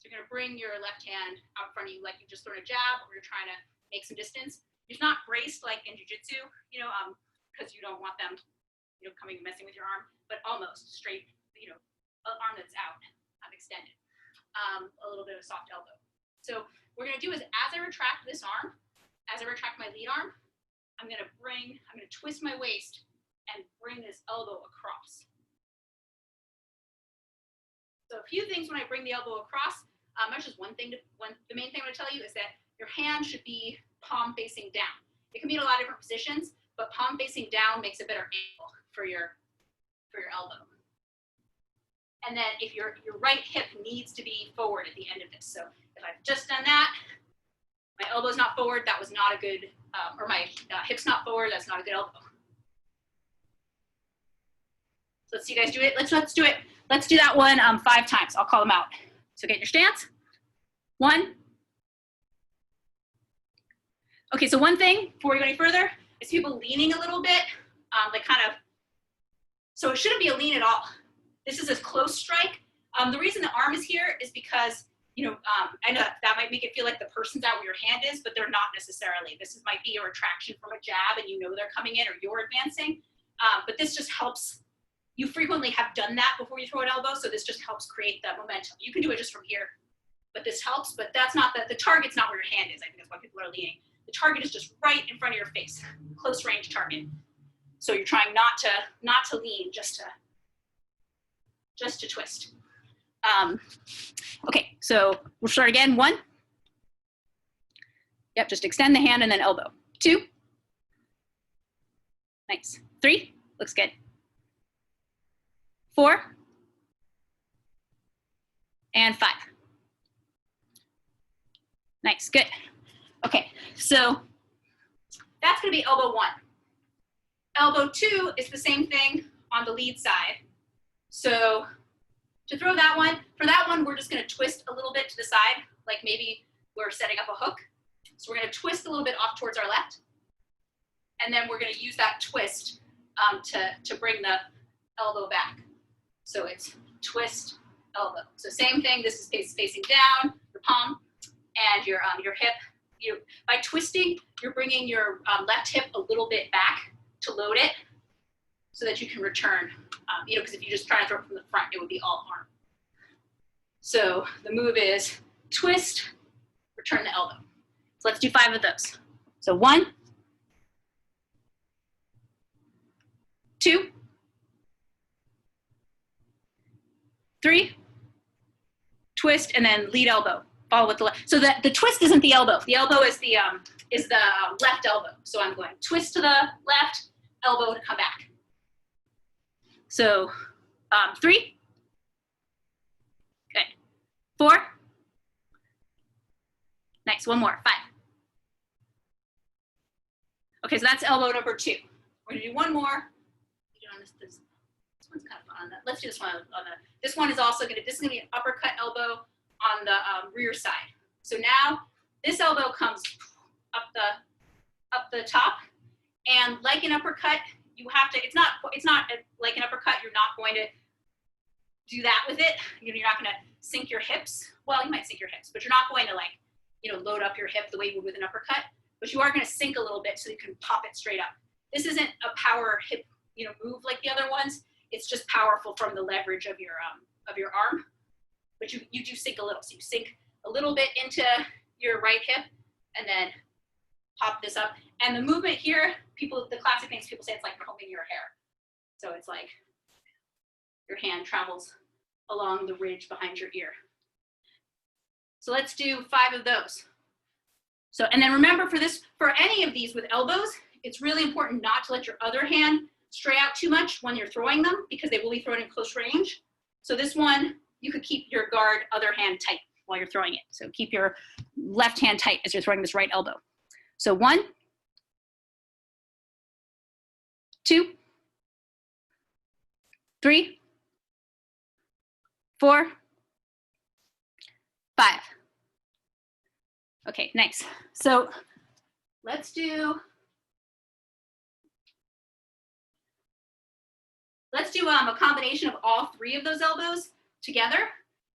So you're gonna bring your left hand out in front of you like you've just thrown a jab, or you're trying to make some distance. You're not braced like in jiu-jitsu, because you don't want them, coming and messing with your arm, but almost straight, an arm that's out, extended, a little bit of soft elbow. So what we're gonna do is, as I retract this arm, as I retract my lead arm, I'm gonna twist my waist and bring this elbow across. So a few things when I bring the elbow across. That's just one thing. The main thing I'm gonna tell you is that your hand should be palm facing down. It can be in a lot of different positions, but palm facing down makes a better angle for your elbow. And then if your right hip needs to be forward at the end of this. So if I've just done that, my elbow's not forward, that was not a good, or my hip's not forward, that's not a good elbow. So let's see you guys do it. Let's do it. Let's do that one 5 times. I'll call them out. So get your stance. 1. Okay, so one thing before we go any further is people leaning a little bit, so it shouldn't be a lean at all. This is a close strike. The reason the arm is here is because, I know that might make it feel like the person's out where your hand is, but they're not necessarily. This might be a retraction from a jab and they're coming in, or you're advancing. But this just helps. You frequently have done that before you throw an elbow, so this just helps create that momentum. You can do it just from here, but this helps, but that's not the target's not where your hand is. I think that's why people are leaning. The target is just right in front of your face, close range target. So you're trying not to lean, just to twist. Okay, so we'll start again. 1. Yep, just extend the hand and then elbow. 2. Nice. 3, looks good. 4. And 5. Nice, good. Okay, so that's gonna be elbow 1. Elbow 2 is the same thing on the lead side. So to throw that one, for that one, we're just gonna twist a little bit to the side, like maybe we're setting up a hook. So we're gonna twist a little bit off towards our left. And then we're gonna use that twist to bring the elbow back. So it's twist, elbow. So same thing, this is facing down, your palm, and your hip. By twisting, you're bringing your left hip a little bit back to load it so that you can return, because if you just try to throw it from the front, it would be all arm. So the move is twist, return the elbow. So let's do 5 of those. So 1, 2, 3, twist, and then lead elbow. Follow with the left. So the twist isn't the elbow. The elbow is the left elbow. So I'm going twist to the left, elbow to come back. So 3. Good. 4. Nice. 1 more. 5. Okay, so that's elbow number 2. We're gonna do 1 more. This one's kind of fun on that. Let's do this one on the. This one is also gonna. This is gonna be an uppercut elbow on the rear side. So now this elbow comes up the top, and like an uppercut, you have to. It's not like an uppercut. You're not going to do that with it. You're not going to sink your hips. Well, you might sink your hips, but you're not going to like, you know, load up your hip the way you would with an uppercut, but you are going to sink a little bit so you can pop it straight up. This isn't a power hip, you know, move like the other ones. It's just powerful from the leverage of your arm, but you do sink a little. So you sink a little bit into your right hip and then pop this up. And the movement here, the classic things people say, it's like combing your hair. So it's like your hand travels along the ridge behind your ear. So let's do 5 of those. So, and then remember for any of these with elbows, it's really important not to let your other hand stray out too much when you're throwing them because they will be thrown in close range. So this one, you could keep your guard other hand tight while you're throwing it. So keep your left hand tight as you're throwing this right elbow. So 1, 2, 3, 4, 5. Okay, nice. So let's do a combination of all 3 of those elbows together.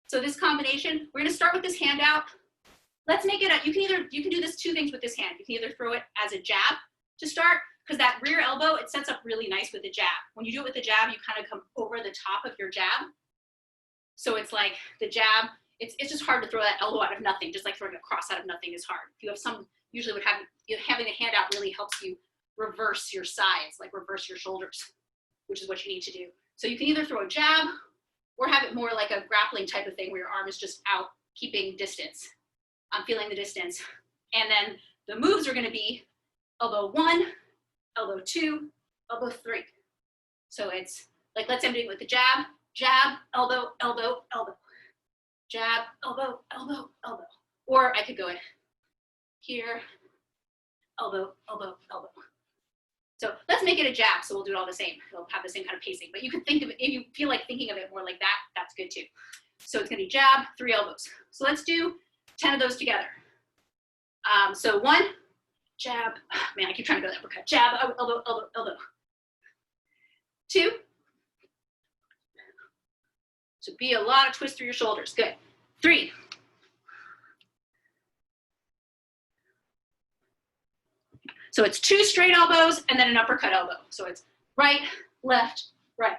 So this combination, we're gonna start with this hand out. Let's make it you can do this 2 things with this hand. You can either throw it as a jab to start, because that rear elbow, it sets up really nice with the jab. When you do it with the jab, you kind of come over the top of your jab. So it's like the jab, it's just hard to throw that elbow out of nothing, just like throwing a cross out of nothing is hard. If you have usually having the hand out really helps you reverse your sides, like reverse your shoulders, which is what you need to do. So you can either throw a jab or have it more like a grappling type of thing where your arm is just out, keeping distance. I'm feeling the distance. And then the moves are gonna be elbow 1, elbow 2, elbow 3. So it's like, let's say I'm doing it with the jab, jab, elbow, elbow, elbow. Jab, elbow, elbow, elbow. Or I could go in here, elbow, elbow, elbow. So let's make it a jab, so we'll do it all the same. It'll have the same kind of pacing, but you can think of it, if you feel like thinking of it more like that, that's good too. So it's gonna be jab, 3 elbows. So let's do 10 of those together. So 1, jab, man, I keep trying to go that uppercut. Jab, elbow, elbow, elbow. 2. So be a lot of twist through your shoulders, good. 3. 4. So it's 2 straight elbows and then an uppercut elbow. So it's right, left, right,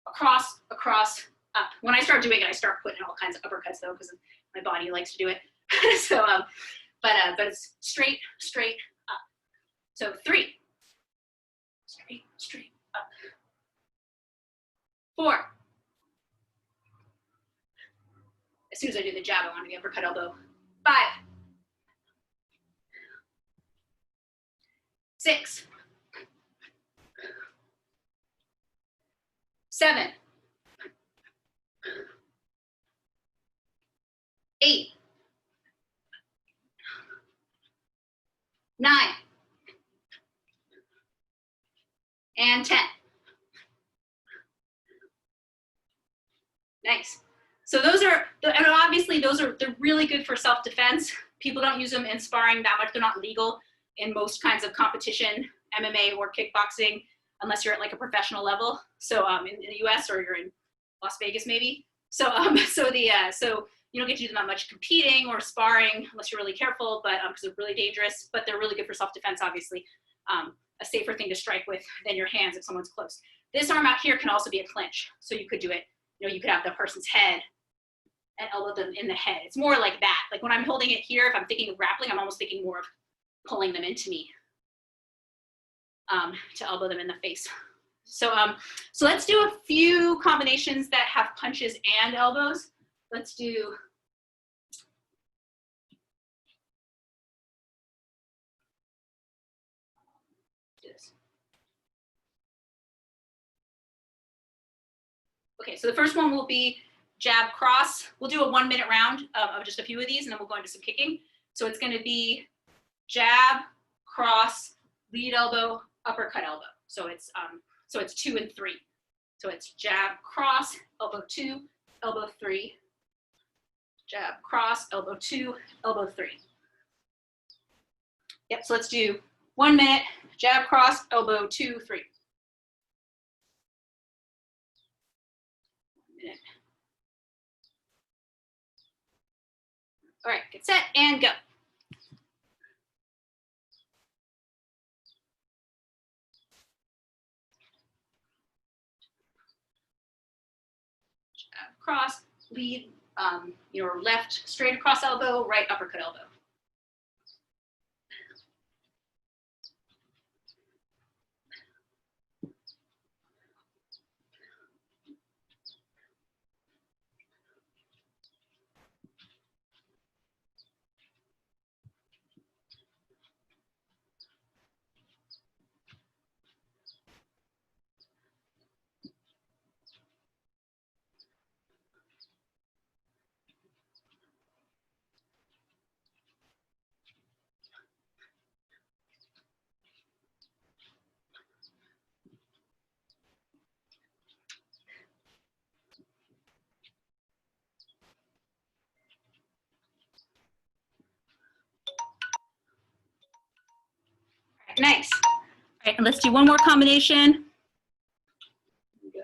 across, across, up. When I start doing it, I start putting all kinds of uppercuts though, because my body likes to do it. So, but it's straight, straight, up. So 3, straight, straight, up. 4. As soon as I do the jab, I want to be uppercut elbow. 5. 6. 7. 8. 9. And 10. Nice. So those are, and obviously they're really good for self-defense. People don't use them in sparring that much. They're not legal in most kinds of competition, MMA or kickboxing, unless you're at like a professional level. So in the US or you're in Las Vegas maybe. So so you don't get to do them that much competing or sparring unless you're really careful, but because they're really dangerous, but they're really good for self-defense, obviously. A safer thing to strike with than your hands if someone's close. This arm out here can also be a clinch. So you could do it, you know, you could have the person's head and elbow them in the head. It's more like that. Like when I'm holding it here, if I'm thinking of grappling, I'm almost thinking more of pulling them into me to elbow them in the face. So, so let's do a few combinations that have punches and elbows. Let's do this. Okay, so the first one will be jab cross. We'll do a 1-minute round of just a few of these, and then we'll go into some kicking. So it's going to be jab, cross, lead elbow, uppercut elbow. So it's 2 and 3. So it's jab, cross, elbow 2, elbow 3, jab, cross, elbow 2, elbow 3. Yep. So let's do 1 minute, jab, cross, elbow 2, 3. 1 minute. All right, get set and go. Cross, lead your left straight across elbow, right uppercut elbow. Nice. All right, and let's do one more combination. Go.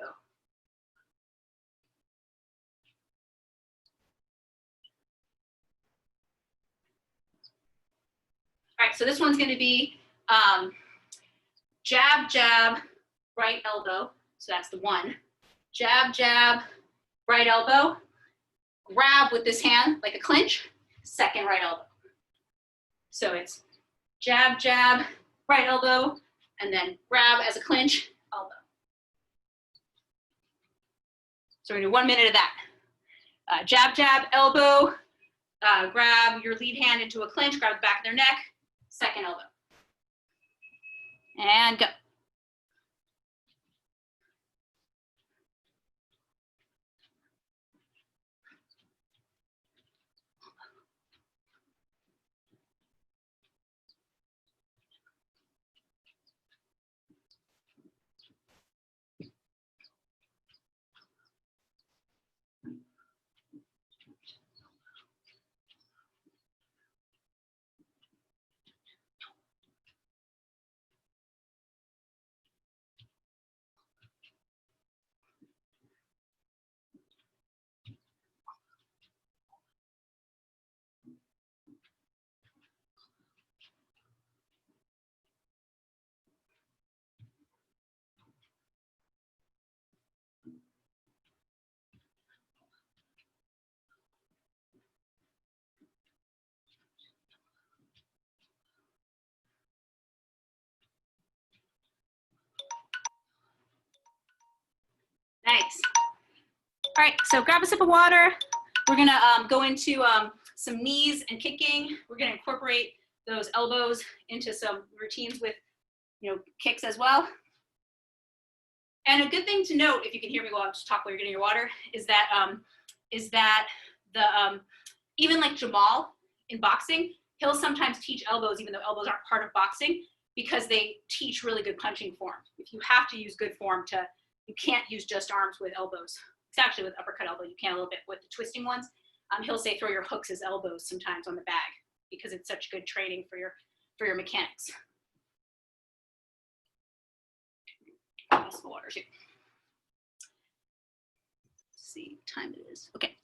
All right, so this one's going to be jab, jab, right elbow. So that's the one. Jab, jab, right elbow. Grab with this hand like a clinch, second right elbow. So it's jab, jab, right elbow, and then grab as a clinch, elbow. So we're gonna do 1 minute of that. Jab, jab, elbow, grab your lead hand into a clinch, grab the back of their neck, second elbow. And go. Nice. All right, so grab a sip of water. We're gonna go into some knees and kicking. We're gonna incorporate those elbows into some routines with, kicks as well. And a good thing to note, if you can hear me while I just talk while you're getting your water, is that even like Jamal in boxing, he'll sometimes teach elbows even though elbows aren't part of boxing because they teach really good punching form. If you have to use good form you can't use just arms with elbows. It's actually with uppercut elbow, you can a little bit with the twisting ones. He'll say throw your hooks as elbows sometimes on the bag because it's such good training for your mechanics. Some water too. Let's see what time it is. Okay,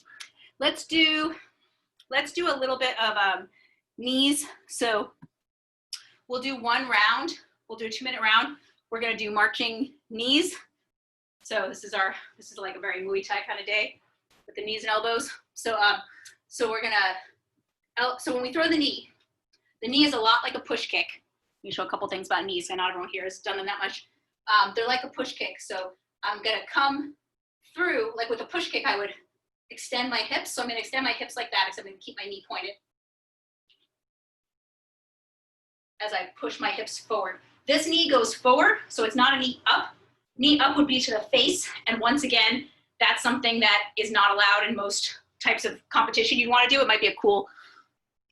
let's do a little bit of knees. So we'll do one round. We'll do a 2-minute round. We're gonna do marching knees. So this is like a very Muay Thai kind of day with the knees and elbows. So we're gonna, so when we throw the knee is a lot like a push kick. Let me show a couple things about knees. I know not everyone here has done them that much. They're like a push kick. So I'm gonna come through, like with a push kick, I would extend my hips. So I'm gonna extend my hips like that, except I'm gonna keep my knee pointed as I push my hips forward. This knee goes forward, so it's not a knee up. Knee up would be to the face, and once again, that's something that is not allowed in most types of competition you want to do. It might be a cool,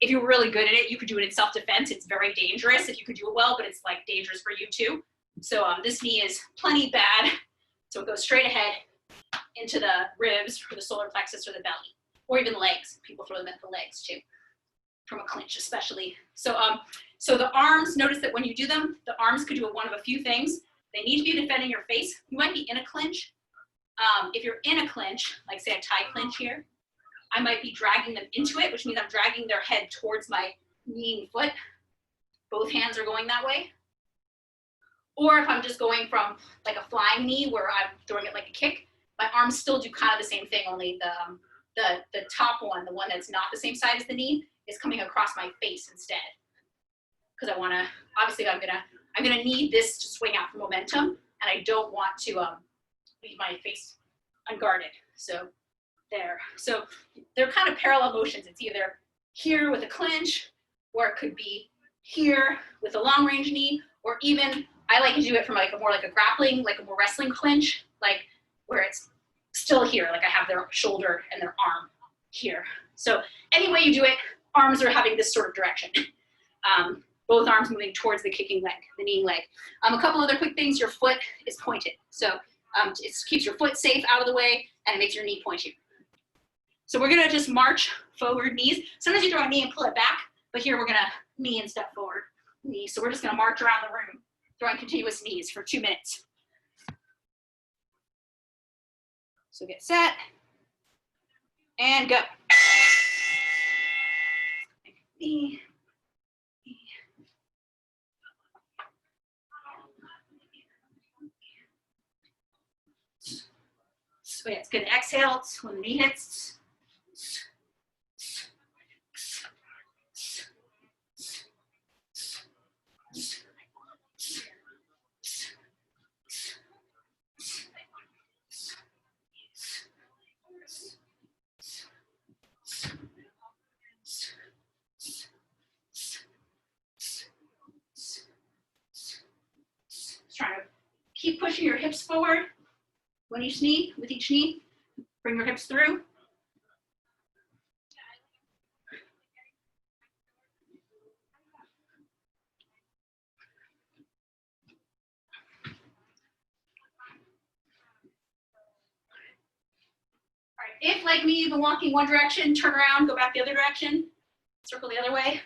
if you're really good at it, you could do it in self-defense. It's very dangerous if you could do it well, but it's like dangerous for you too. So this knee is plenty bad. So it goes straight ahead into the ribs or the solar plexus or the belly, or even legs. People throw them at the legs too, from a clinch especially. So the arms, notice that when you do them, the arms could do one of a few things. They need to be defending your face. You might be in a clinch. If you're in a clinch, like say a Thai clinch here, I might be dragging them into it, which means I'm dragging their head towards my knee and foot. Both hands are going that way. Or if I'm just going from like a flying knee where I'm throwing it like a kick, my arms still do kind of the same thing, only the top one, the one that's not the same side as the knee, is coming across my face instead. Because I want to, obviously I'm gonna need this to swing out for momentum, and I don't want to leave my face unguarded. So there. So they're kind of parallel motions. It's either here with a clinch, or it could be here with a long range knee, or even I like to do it from like a more like a grappling, like a more wrestling clinch, like where it's still here, like I have their shoulder and their arm here. So any way you do it, arms are having this sort of direction. Both arms moving towards the kicking leg, the kneeing leg. A couple other quick things, your foot is pointed. So it keeps your foot safe out of the way, and it makes your knee pointy. So we're gonna just march forward, knees. Sometimes you throw a knee and pull it back, but here we're gonna knee and step forward, knee. So we're just gonna march around the room, throwing continuous knees for 2 minutes. So get set, and go. Knee. So yeah, it's good to exhale when the knee hits. Just trying to keep pushing your hips forward. With each knee, bring your hips through. All right, if like me, you've been walking one direction, turn around, go back the other direction, circle the other way.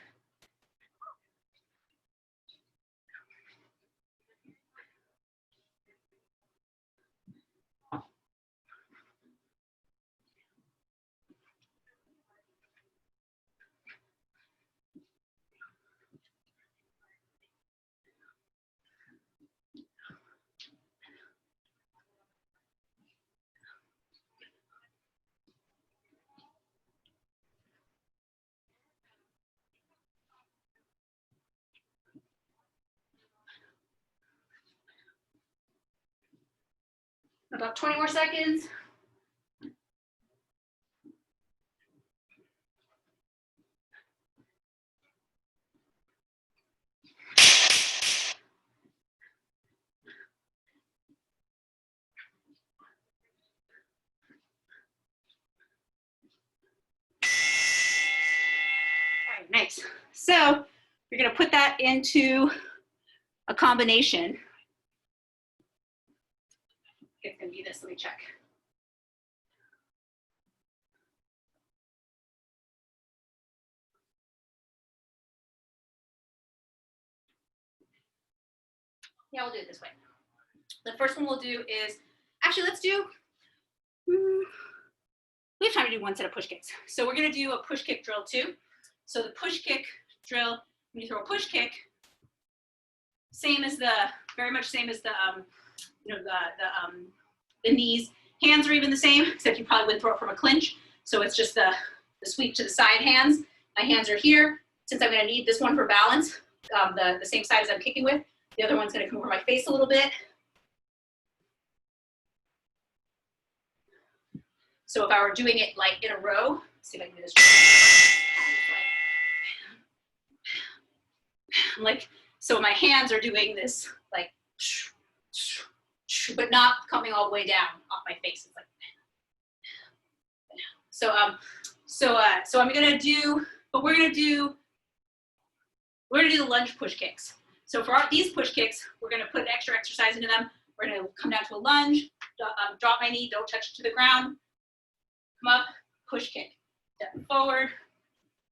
About 20 more seconds. All right, nice. So you're gonna put that into a combination. It's gonna be this, let me check. Yeah, we'll do it this way. The first one we'll do is, actually let's do, we have time to do one set of push kicks. So we're gonna do a push kick drill too. So the push kick drill, when you throw a push kick, very much same as the, the knees. Hands are even the same, except you probably wouldn't throw it from a clinch. So it's just the sweep to the side hands. My hands are here. Since I'm gonna need this one for balance, the same side as I'm kicking with, the other one's gonna come over my face a little bit. So if I were doing it like in a row, let's see if I can do this. Like, so my hands are doing this, like, but not coming all the way down off my face. It's like, so I'm gonna do, but we're gonna do the lunge push kicks. So for these push kicks, we're gonna put extra exercise into them. We're gonna come down to a lunge, drop my knee, don't touch it to the ground, come up, push kick, step forward,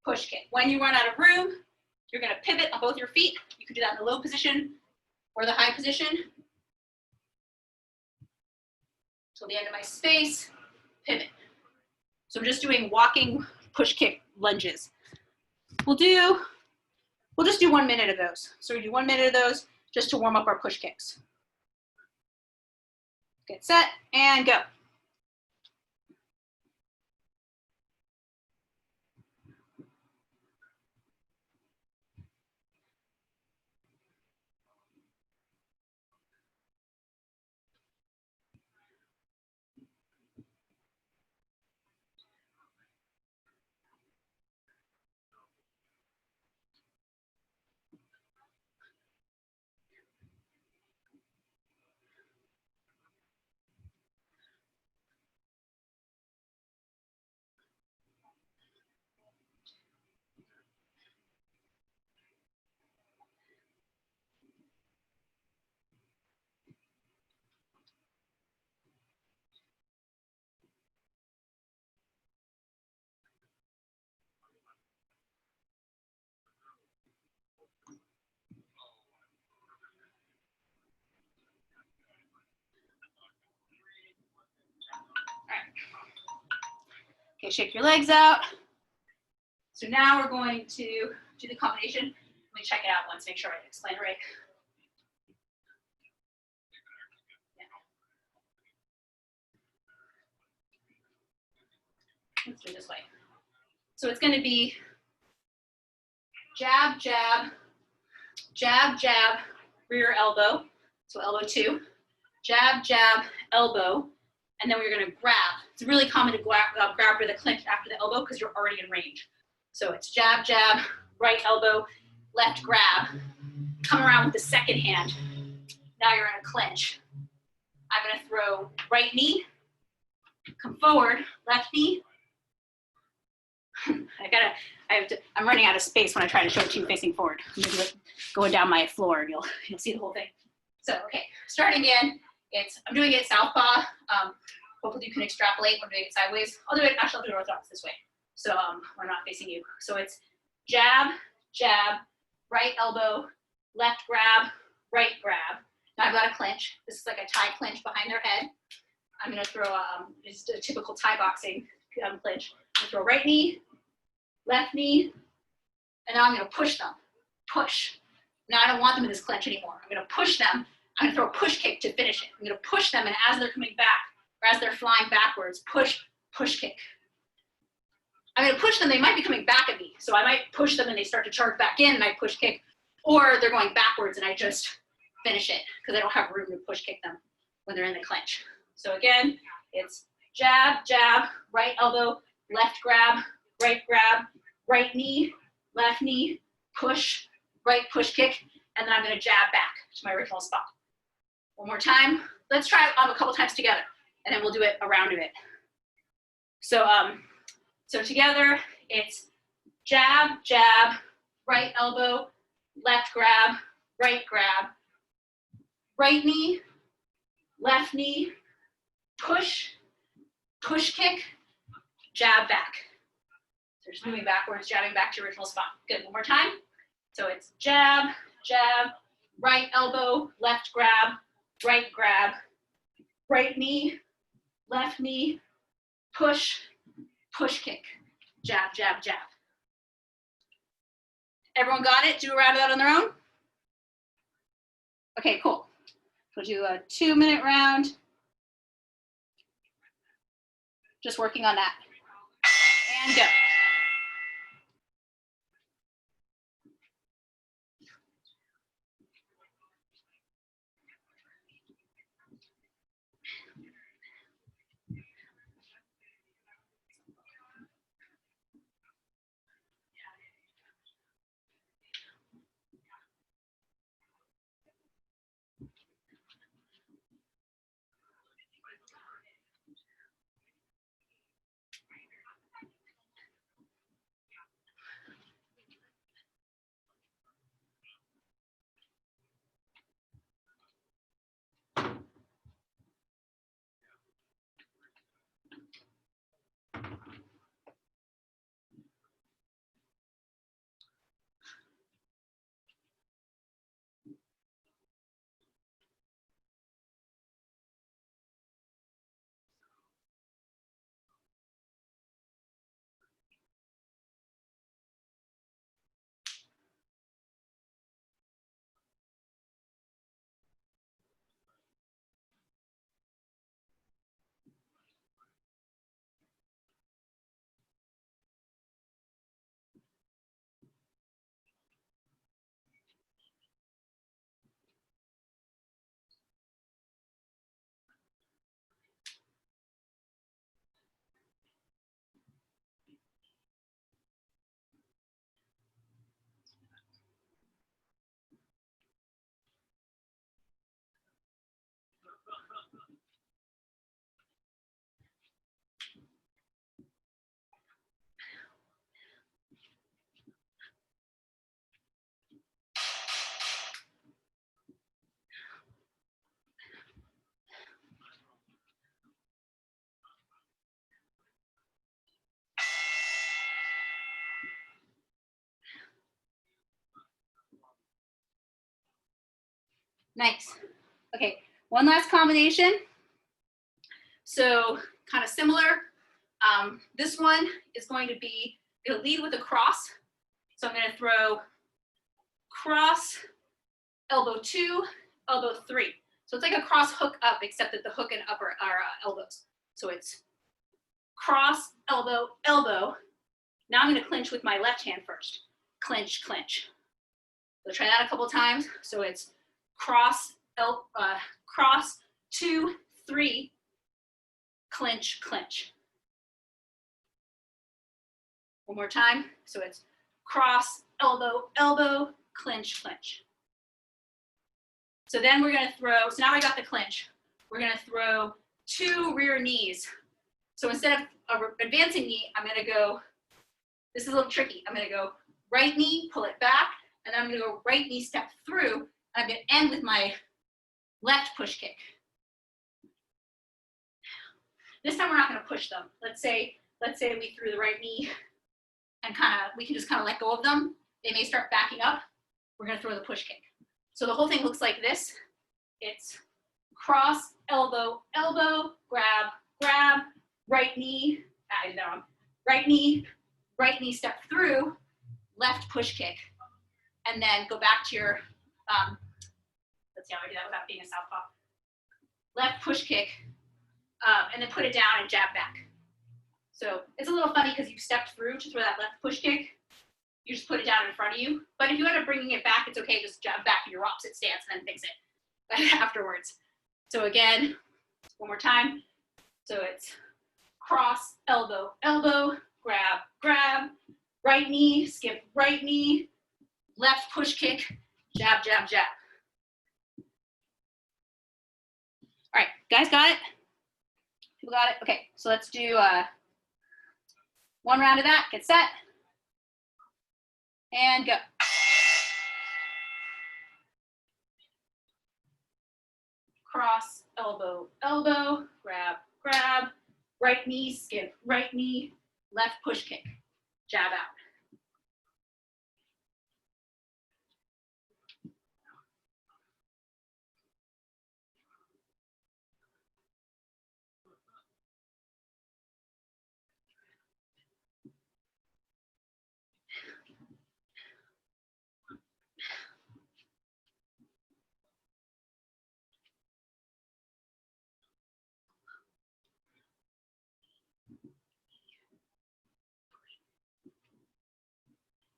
push kick. When you run out of room, you're gonna pivot on both your feet. You can do that in the low position or the high position. Till the end of my space, pivot. So I'm just doing walking push kick lunges. We'll just do 1 minute of those. So we do 1 minute of those just to warm up our push kicks. Get set and go. Okay, shake your legs out. So now we're going to do the combination. Let me check it out once, make sure I explain it right. Yeah. Let's do it this way. So it's going to be jab, jab, jab, jab, rear elbow. So elbow 2, jab, jab, elbow. And then we're going to grab. It's really common to grab with a clinch after the elbow because you're already in range. So it's jab, jab, right elbow, left grab. Come around with the second hand. Now you're in a clinch. I'm going to throw right knee, come forward, left knee. I'm running out of space when I try to show it to you facing forward. I'm going to do it going down my floor and you'll see the whole thing. So, okay, starting again. I'm doing it southpaw. Hopefully you can extrapolate. I'm doing it sideways. I'll do it orthodox this way. So we're not facing you. So it's jab, jab, right elbow, left grab, right grab. Now I've got a clinch. This is like a Thai clinch behind their head. I'm gonna throw just a typical Thai boxing clinch. I'm gonna throw right knee, left knee, and now I'm gonna push them. Push. Now I don't want them in this clinch anymore. I'm gonna push them. I'm gonna throw a push kick to finish it. I'm gonna push them, and as they're coming back, or as they're flying backwards, push, push kick. I'm gonna push them, they might be coming back at me. So I might push them and they start to charge back in and I push kick, or they're going backwards and I just finish it because I don't have room to push kick them when they're in the clinch. So again, it's jab, jab, right elbow, left grab, right knee, left knee, push, right push kick, and then I'm gonna jab back to my original spot. One more time. Let's try it a couple times together, and then we'll do it a round of it. So, so together, it's jab, jab, right elbow, left grab, right knee, left knee, push, push kick, jab back. So just moving backwards, jabbing back to your original spot. Good, one more time. So it's jab, jab, right elbow, left grab, right knee, left knee, push, push kick, jab, jab, jab. Everyone got it? Do a round of that on their own? Okay, cool. We'll do a 2-minute round. Just working on that. And go. Nice. Okay, one last combination. So kind of similar. This one is going to be, going to lead with a cross. So I'm going to throw cross, elbow 2, elbow 3. So it's like a cross hook up, except that the hook and upper are elbows. So it's cross, elbow, elbow. Now I'm going to clinch with my left hand first. Clinch, clinch. So try that a couple times. So it's cross, cross, 2, 3, clinch, clinch. One more time. So it's cross, elbow, elbow, clinch, clinch. So then we're going to throw, so now I got the clinch. We're going to throw 2 rear knees. So instead of advancing knee, I'm going to go, this is a little tricky. I'm going to go right knee, pull it back, and then I'm going to go right knee, step through, and I'm going to end with my left push kick. This time we're not going to push them. Let's say we threw the right knee and we can just kind of let go of them. They may start backing up. We're going to throw the push kick. So the whole thing looks like this. It's cross, elbow, elbow, grab, grab, right knee, right knee, step through, left push kick, and then go back to your, let's see how I do that without being a southpaw. Left push kick, and then put it down and jab back. So it's a little funny because you stepped through to throw that left push kick. You just put it down in front of you. But if you end up bringing it back, it's okay. Just jab back in your opposite stance and then fix it afterwards. So again, one more time. So it's cross, elbow, elbow, grab, grab, right knee, skip right knee, left push kick, jab, jab, jab. All right, guys got it? People got it? Okay, so let's do one round of that. Get set. And go. Cross, elbow, elbow, grab, grab, right knee, skip, right knee, left push kick, jab out.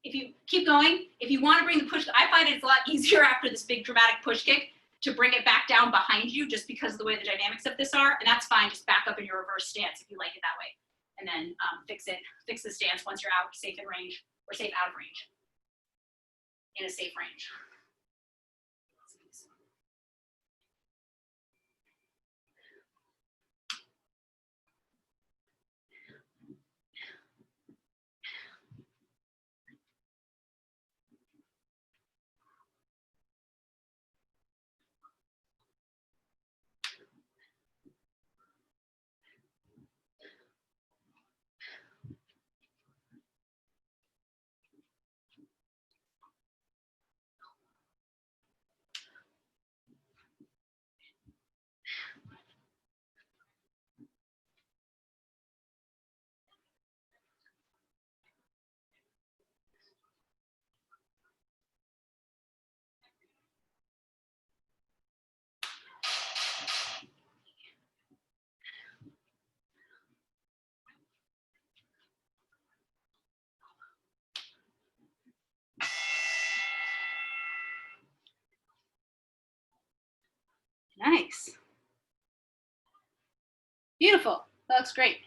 If you keep going, if you want to bring the push, I find it's a lot easier after this big dramatic push kick to bring it back down behind you just because of the way the dynamics of this are, and that's fine. Just back up in your reverse stance if you like it that way, and then fix the stance once you're out, safe in range, or safe out of range, in a safe range. Nice. Beautiful. That looks great.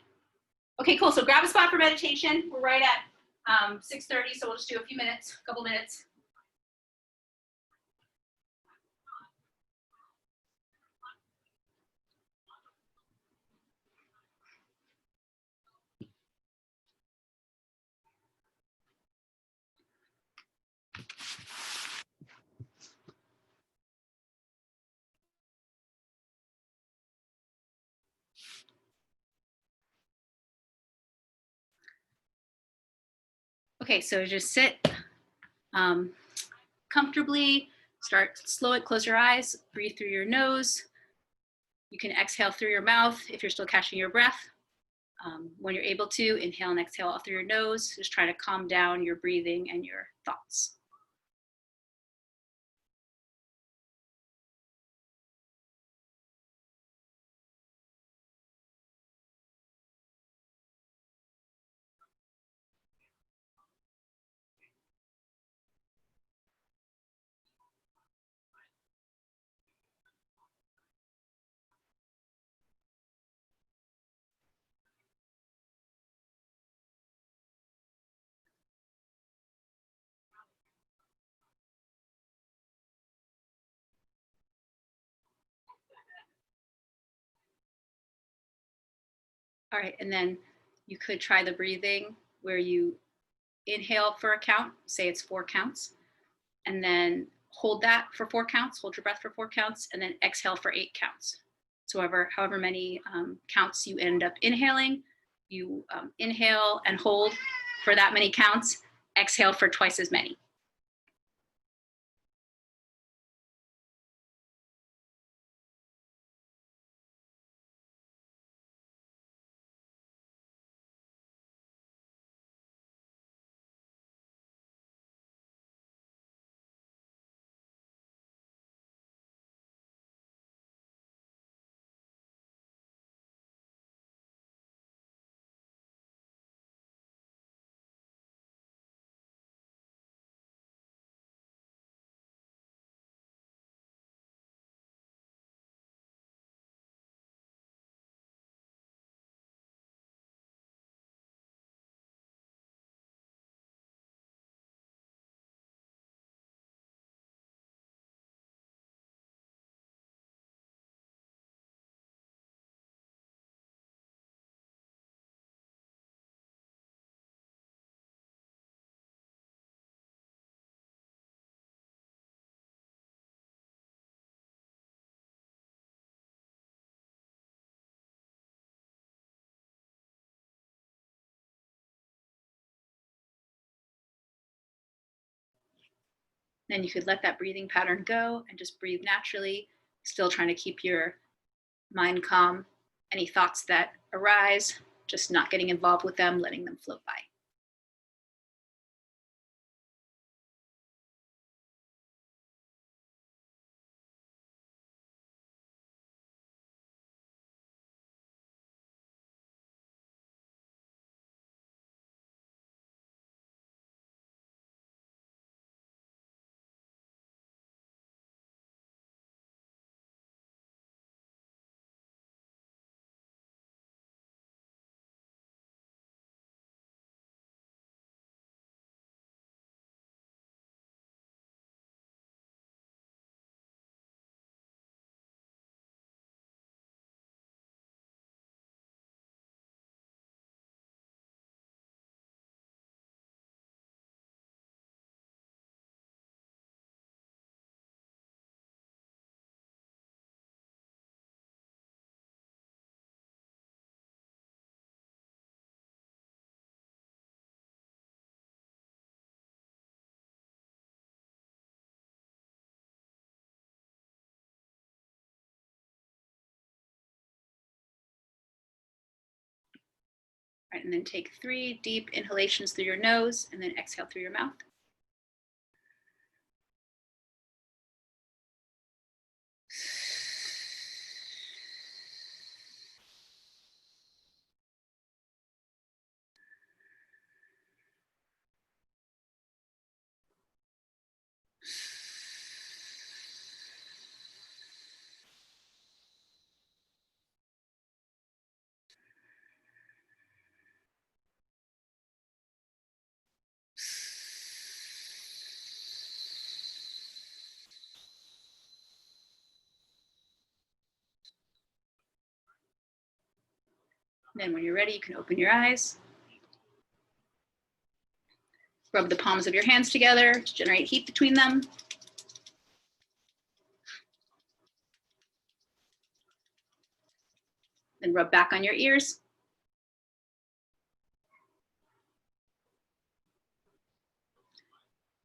Okay, cool. So grab a spot for meditation. We're right at 6:30, so we'll just do a few minutes, a couple minutes. Okay, so just sit comfortably, Start slow it, close your eyes, breathe through your nose. You can exhale through your mouth if you're still catching your breath. When you're able to, inhale and exhale out through your nose. Just try to calm down your breathing and your thoughts. All right, and then you could try the breathing where you inhale for a count, say it's 4 counts, and then hold that for 4 counts, hold your breath for 4 counts, and then exhale for 8 counts. So however many counts you end up inhaling, you inhale and hold for that many counts, exhale for twice as many. Then you could let that breathing pattern go and just breathe naturally, still trying to keep your mind calm. Any thoughts that arise, just not getting involved with them, letting them float by. Right, and then take 3 deep inhalations through your nose and then exhale through your mouth. Then when you're ready, you can open your eyes. Rub the palms of your hands together to generate heat between them. Then rub back on your ears.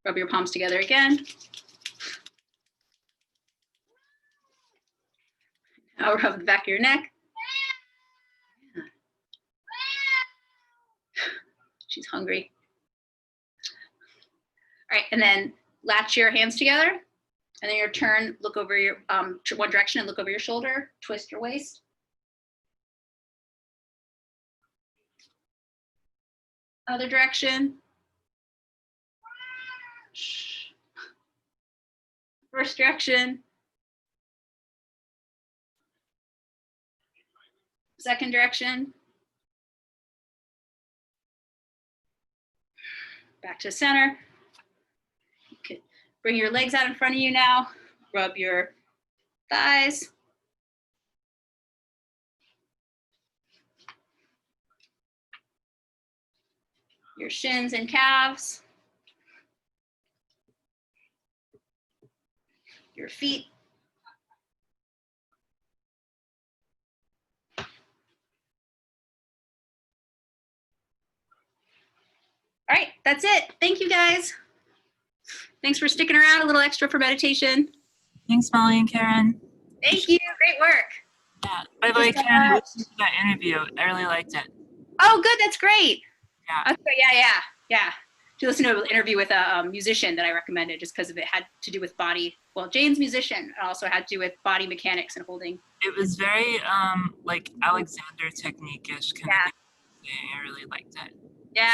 Rub your palms together again. I'll rub the back of your neck. She's hungry. All right, and then latch your hands together, and then your turn, look over your, one direction and look over your shoulder, twist your waist. Other direction. First direction. Second direction. Back to center. You can bring your legs out in front of you now. Rub your thighs. Your shins and calves. Your feet. All right, that's it. Thank you guys. Thanks for sticking around, a little extra for meditation. Thanks, Molly and Karen. Thank you, great work. Yeah. By the way, Karen, I listened to that interview. I really liked it. Oh, good, that's great. Yeah. Okay, yeah. To listen to an interview with a musician that I recommended just because of it had to do with body. Well, Jane's musician, it also had to do with body mechanics and holding. It was very like Alexander technique-ish kind of thing. I really liked it. Yeah.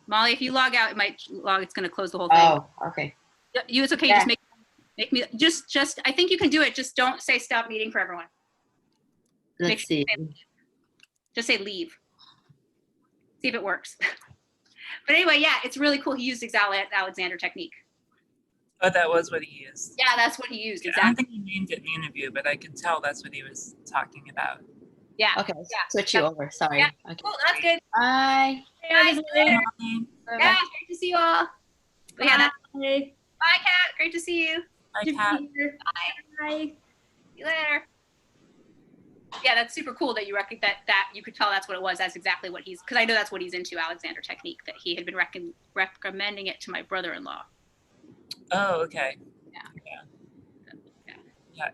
Molly, if you log out, it might log, it's gonna close the whole thing. Oh, okay. You, it's okay, Yeah. just make me, just, I think you can do it, just don't say stop meeting for everyone. Let's see. Just say leave. See if it works. But anyway, yeah, it's really cool. He used Alexander technique. Oh, that was what he used. Yeah, that's what he used, I don't exactly. think he named it in the interview, but I could tell that's what he was talking about. Yeah. Okay, Yeah. switch you over. Sorry. Yeah. Okay. Cool, that's good. Bye. Guys, later. Molly. Yeah, great to see you all. But yeah, that's, Bye. bye, Kat. Great to see you. Bye, Good to Kat. be here. Bye. See you later. Yeah, that's super cool that you that you could tell that's what it was. That's exactly what he's, because I know that's what he's into, Alexander technique, that he had been recommending it to my brother-in-law. Oh, okay.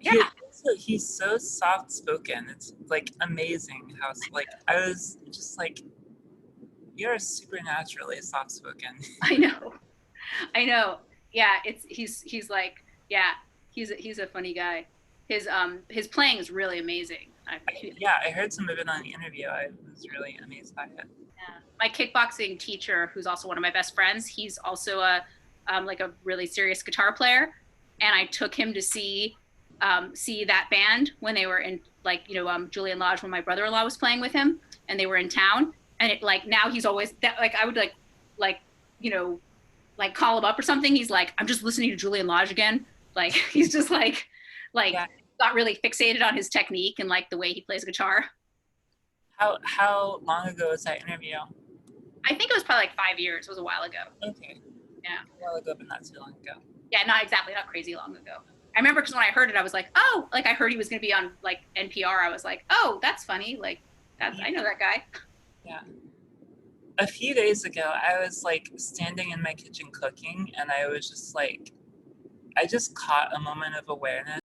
Yeah. He's so soft spoken. It's like amazing how like I was just like, you're supernaturally soft spoken. I know. Yeah, he's like, yeah, he's a funny guy. His playing is really amazing. I heard some of it on the interview. I was really amazed by it. Yeah. My kickboxing teacher, who's also one of my best friends, he's also a like a really serious guitar player, and I took him to see that band when they were in, like, Julian Lodge, when my brother-in-law was playing with him, and they were in town. And it, like, now he's always that, like, I would like call him up or something. He's like, I'm just listening to Julian Lodge again. Like, he's just like Yeah. got really fixated on his technique and like the way he plays guitar. How long ago was that interview? I think it was probably like 5 years. It was a while ago. Okay. Yeah. A while ago, but not too long ago. Yeah, not crazy long ago. I remember because when I heard it, I was like, oh, like I heard he was going to be on like NPR. I was like, oh, that's funny. Like, I know that guy. Yeah. A few days ago, I was like standing in my kitchen cooking, and I was just like, I just caught a moment of awareness